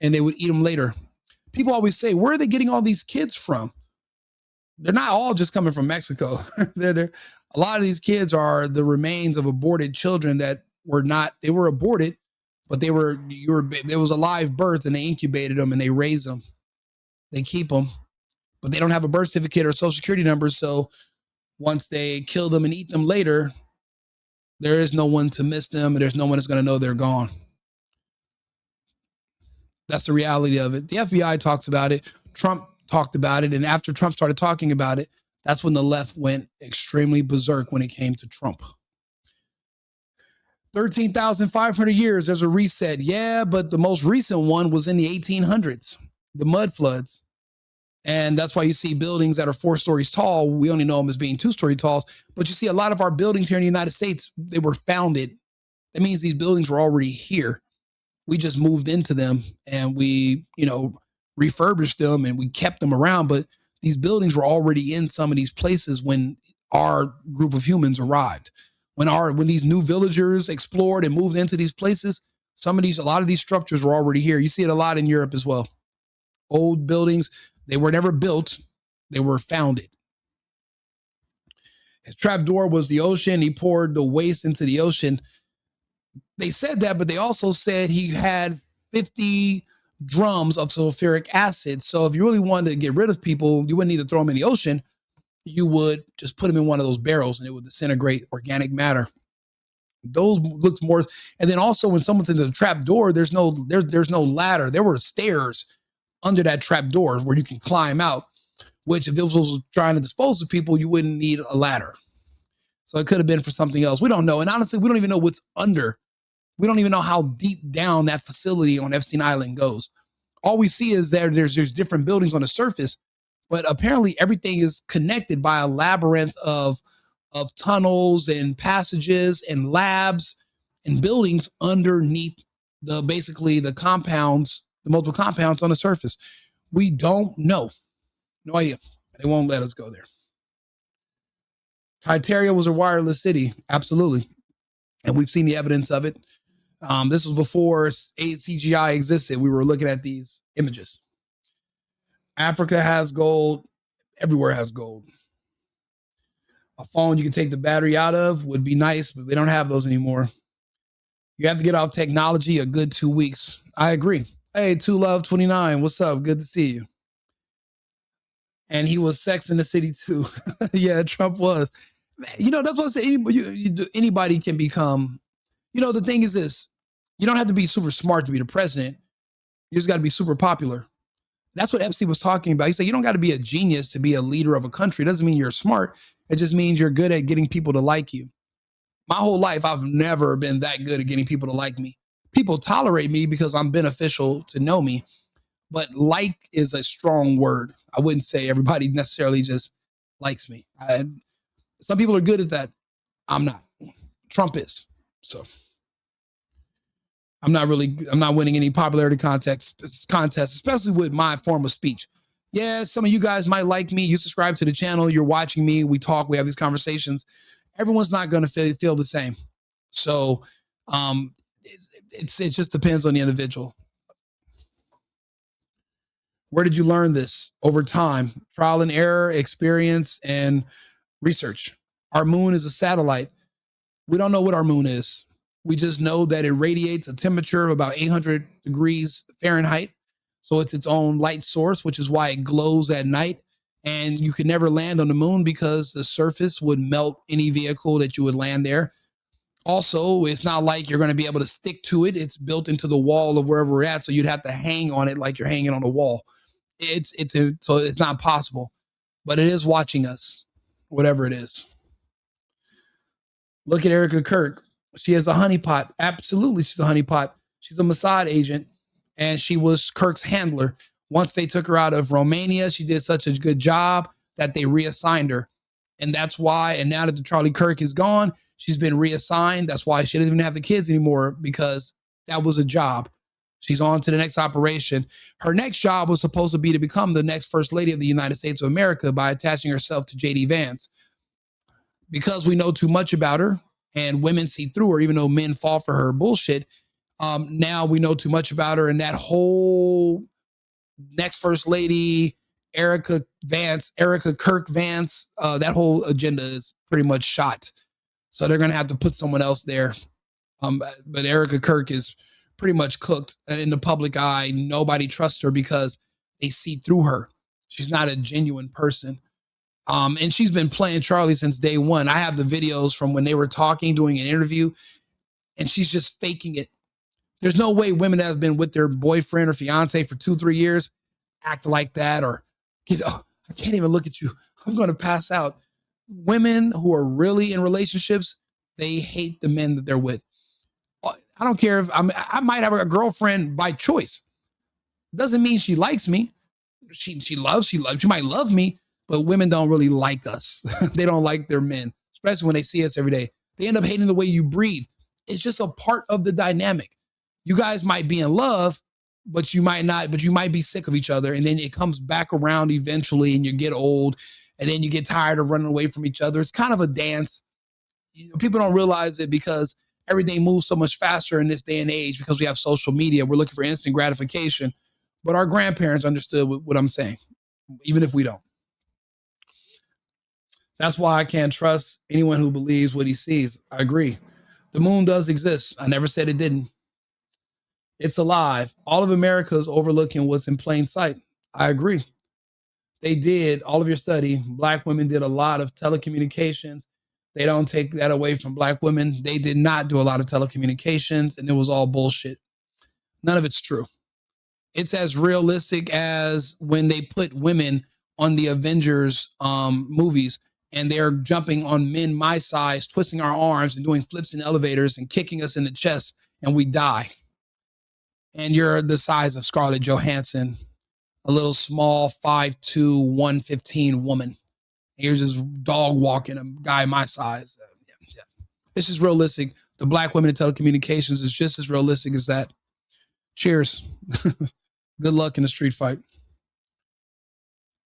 S1: and they would eat them later. People always say, where are they getting all these kids from? They're not all just coming from Mexico. A lot of these kids are the remains of aborted children that they were aborted, but there was a live birth, and they incubated them and they raised them. They keep them, but they don't have a birth certificate or social security number. So once they kill them and eat them later, there is no one to miss them, and there's no one that's going to know they're gone. That's the reality of it. The FBI talks about it. Trump talked about it. And after Trump started talking about it, that's when the left went extremely berserk when it came to Trump. 13,500 years, there's a reset. Yeah, but the most recent one was in the 1800s, the mud floods. And that's why you see buildings that are 4 stories tall. We only know them as being 2-story tall. But you see a lot of our buildings here in the United States, they were founded. That means these buildings were already here. We just moved into them and we, refurbished them and we kept them around. But these buildings were already in some of these places when our group of humans arrived. When these new villagers explored and moved into these places, a lot of these structures were already here. You see it a lot in Europe as well. Old buildings, they were never built, they were founded. His trapdoor was the ocean. He poured the waste into the ocean. They said that, but they also said he had 50 drums of sulfuric acid. So if you really wanted to get rid of people, you wouldn't need to throw them in the ocean. You would just put them in one of those barrels and it would disintegrate organic matter. Those looks more. And then also when someone's in the trap door, there's no ladder. There were stairs under that trap door where you can climb out, which if this was trying to dispose of people, you wouldn't need a ladder. So it could have been for something else. We don't know. And honestly, we don't even know what's under We don't even know how deep down that facility on Epstein Island goes. All we see is there's different buildings on the surface, but apparently everything is connected by a labyrinth of tunnels and passages and labs and buildings underneath basically the compounds, the multiple compounds on the surface. We don't know. No idea. They won't let us go there. Titaria was a wireless city. Absolutely. And we've seen the evidence of it. This was before CGI existed. We were looking at these images. Africa has gold. Everywhere has gold. A phone you can take the battery out of would be nice, but they don't have those anymore. You have to get off technology a good 2 weeks. I agree. Hey, 2Love29, what's up? Good to see you. And he was Sex in the City too. Yeah, Trump was. You know, that's what I say. Anybody can become, you know, the thing is this. You don't have to be super smart to be the president. You just got to be super popular. That's what Epstein was talking about. He said, you don't got to be a genius to be a leader of a country. It doesn't mean you're smart. It just means you're good at getting people to like you. My whole life, I've never been that good at getting people to like me. People tolerate me because I'm beneficial to know me. But like is a strong word. I wouldn't say everybody necessarily just likes me. Some people are good at that. I'm not. Trump is. So I'm not winning any popularity contests, especially with my form of speech. Yeah, some of you guys might like me. You subscribe to the channel. You're watching me. We talk. We have these conversations. Everyone's not going to feel the same. So it just depends on the individual. Where did you learn this? Over time, trial and error, experience, and research. Our moon is a satellite. We don't know what our moon is. We just know that it radiates a temperature of about 800 degrees Fahrenheit. So it's its own light source, which is why it glows at night. And you could never land on the moon because the surface would melt any vehicle that you would land there. Also, it's not like you're going to be able to stick to it. It's built into the wall of wherever we're at. So you'd have to hang on it like you're hanging on a wall. So it's not possible, but it is watching us, whatever it is. Look at Erica Kirk. She has a honeypot. Absolutely, she's a honeypot. She's a Mossad agent, and she was Kirk's handler. Once they took her out of Romania, she did such a good job that they reassigned her. And that's why, and now that Charlie Kirk is gone, she's been reassigned. That's why she doesn't even have the kids anymore, because that was a job. She's on to the next operation. Her next job was supposed to be to become the next first lady of the United States of America by attaching herself to J.D. Vance. Because we know too much about her and women see through her, even though men fall for her bullshit. Now we know too much about her, and that whole next first lady, Erica Kirk Vance, that whole agenda is pretty much shot. So they're going to have to put someone else there. But Erica Kirk is pretty much cooked in the public eye. Nobody trusts her because they see through her. She's not a genuine person. And she's been playing Charlie since day one. I have the videos from when they were talking, doing an interview, and she's just faking it. There's no way women that have been with their boyfriend or fiance for 2-3 years act like that, or, I can't even look at you. I'm going to pass out. Women who are really in relationships, they hate the men that they're with. I don't care if I might have a girlfriend by choice. Doesn't mean she likes me. She might love me, but women don't really like us. They don't like their men, especially when they see us every day. They end up hating the way you breathe. It's just a part of the dynamic. You guys might be in love, but you might not, but you might be sick of each other. And then it comes back around eventually, and you get old, and then you get tired of running away from each other. It's kind of a dance. People don't realize it because everything moves so much faster in this day and age because we have social media. We're looking for instant gratification. But our grandparents understood what I'm saying, even if we don't. That's why I can't trust anyone who believes what he sees. I agree. The moon does exist. I never said it didn't. It's alive. All of America is overlooking what's in plain sight. I agree. They did, all of your study, Black women did a lot of telecommunications. They don't take that away from Black women. They did not do a lot of telecommunications, and it was all bullshit. None of it's true. It's as realistic as when they put women on the Avengers movies, and they're jumping on men my size, twisting our arms and doing flips in elevators and kicking us in the chest and we die. And you're the size of Scarlett Johansson, a little small 5'2", 115 woman. Here's this dog walking, a guy my size. Yeah. This is realistic. The black women in telecommunications is just as realistic as that. Cheers. Good luck in the street fight.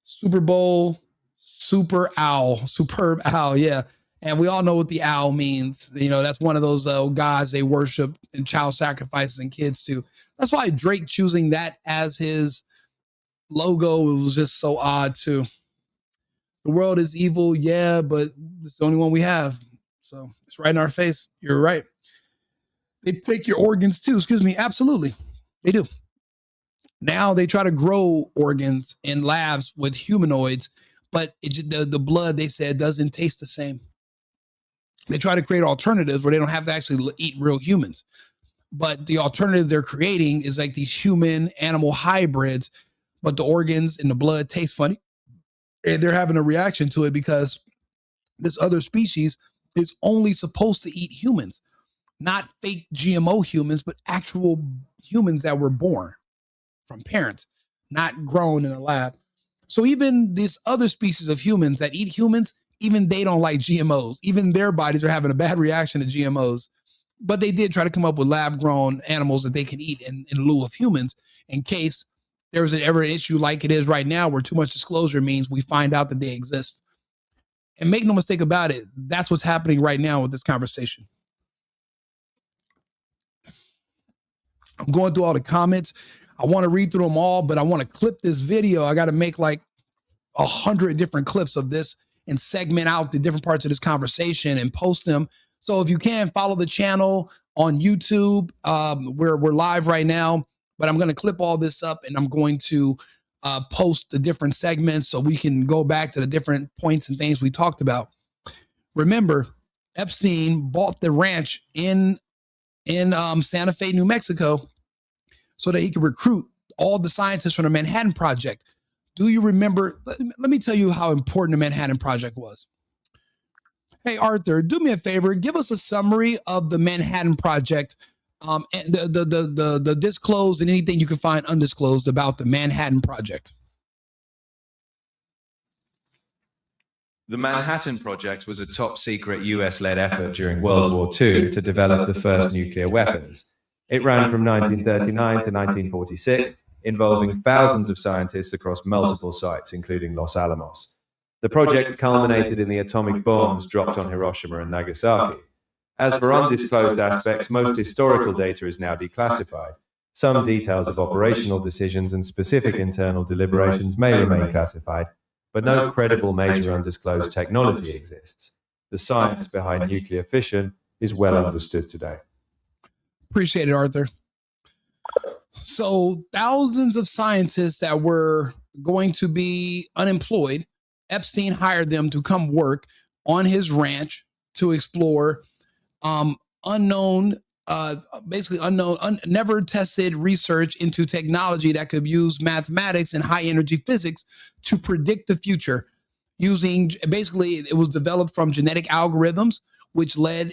S1: Super Bowl, superb owl. Yeah. And we all know what the owl means. You know, that's one of those gods they worship and child sacrifices and kids too. That's why Drake choosing that as his logo was just so odd too. The world is evil, yeah, but it's the only one we have. So it's right in our face. You're right. They take your organs too. Excuse me. Absolutely. They do. Now they try to grow organs in labs with humanoids, but the blood, they said, doesn't taste the same. They try to create alternatives where they don't have to actually eat real humans. But the alternative they're creating is like these human animal hybrids, but the organs and the blood taste funny. And they're having a reaction to it because this other species is only supposed to eat humans, not fake GMO humans, but actual humans that were born from parents, not grown in a lab. So even this other species of humans that eat humans, even they don't like GMOs. Even their bodies are having a bad reaction to GMOs. But they did try to come up with lab-grown animals that they can eat in lieu of humans in case there was ever an issue like it is right now where too much disclosure means we find out that they exist. And make no mistake about it, that's what's happening right now with this conversation. I'm going through all the comments. I want to read through them all, but I want to clip this video. I got to make like 100 different clips of this and segment out the different parts of this conversation and post them. So if you can, follow the channel on YouTube. We're live right now, but I'm going to clip all this up and I'm going to post the different segments so we can go back to the different points and things we talked about. Remember, Epstein bought the ranch in Santa Fe, New Mexico, so that he could recruit all the scientists from the Manhattan Project. Do you remember? Let me tell you how important the Manhattan Project was. Hey, Arthur, do me a favor. Give us a summary of the Manhattan Project and the disclosed and anything you can find undisclosed about the Manhattan Project.
S5: The Manhattan Project was a top-secret US-led effort during World War II to develop the first nuclear weapons. It ran from 1939 to 1946, involving thousands of scientists across multiple sites, including Los Alamos. The project culminated in the atomic bombs dropped on Hiroshima and Nagasaki. As for undisclosed aspects, most historical data is now declassified. Some details of operational decisions and specific internal deliberations may remain classified, but no credible major undisclosed technology exists. The science behind nuclear fission is well understood today.
S1: Appreciate it, Arthur. So thousands of scientists that were going to be unemployed, Epstein hired them to come work on his ranch to explore unknown, never tested research into technology that could use mathematics and high energy physics to predict the future using, basically it was developed from genetic algorithms, which led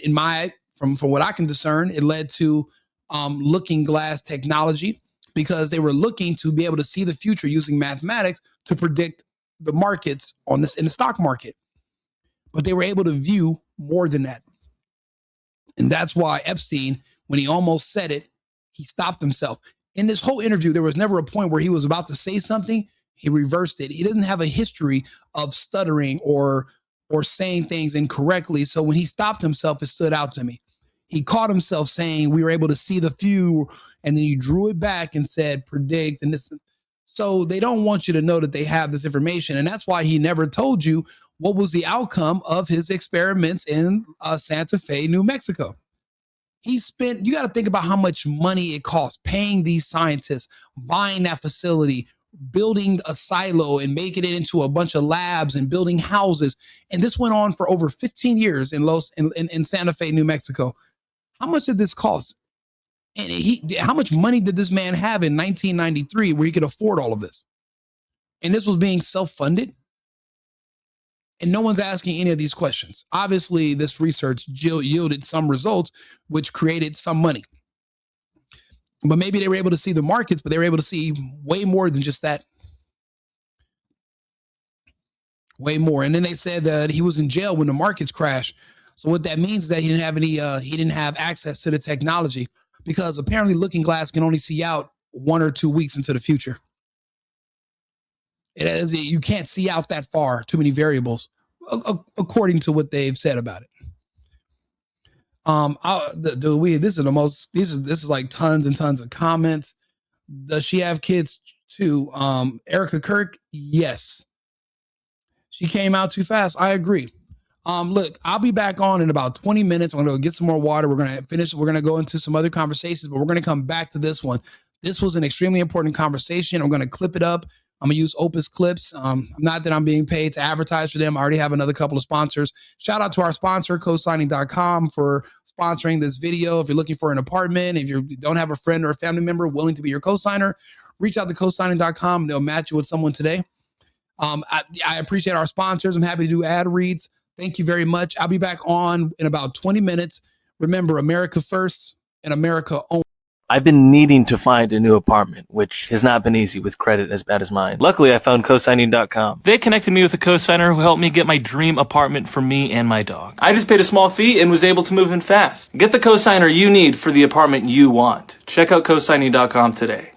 S1: from what I can discern, it led to looking glass technology because they were looking to be able to see the future using mathematics to predict the markets in the stock market. But they were able to view more than that. And that's why Epstein, when he almost said it, he stopped himself. In this whole interview, there was never a point where he was about to say something. He reversed it. He doesn't have a history of stuttering or saying things incorrectly. So when he stopped himself, it stood out to me. He caught himself saying we were able to see the few, and then he drew it back and said predict and this. So they don't want you to know that they have this information. And that's why he never told you what was the outcome of his experiments in Santa Fe, New Mexico. You got to think about how much money it costs paying these scientists, buying that facility, building a silo and making it into a bunch of labs and building houses. And this went on for over 15 years in Santa Fe, New Mexico. How much did this cost? And how much money did this man have in 1993 where he could afford all of this? And this was being self-funded. And no one's asking any of these questions. Obviously, this research yielded some results, which created some money. But maybe they were able to see the markets, but they were able to see way more than just that. Way more. And then they said that he was in jail when the markets crashed. So what that means is that he didn't have access to the technology, because apparently Looking Glass can only see out 1 or 2 weeks into the future. You can't see out that far, too many variables, according to what they've said about it. This is like tons and tons of comments. Does she have kids too? Erica Kirk, yes. She came out too fast. I agree. Look, I'll be back on in about 20 minutes. I'm going to go get some more water. We're going to finish. We're going to go into some other conversations, but we're going to come back to this one. This was an extremely important conversation. I'm going to clip it up. I'm going to use Opus Clips. Not that I'm being paid to advertise for them. I already have another couple of sponsors. Shout out to our sponsor, cosigning.com, for sponsoring this video. If you're looking for an apartment, if you don't have a friend or a family member willing to be your cosigner, reach out to cosigning.com. They'll match you with someone today. I appreciate our sponsors. I'm happy to do ad reads. Thank you very much. I'll be back on in about 20 minutes. Remember, America first and America only.
S6: I've been needing to find a new apartment, which has not been easy with credit as bad as mine. Luckily, I found cosigning.com. They connected me with a cosigner who helped me get my dream apartment for me and my dog. I just paid a small fee and was able to move in fast. Get the cosigner you need for the apartment you want. Check out cosigning.com today.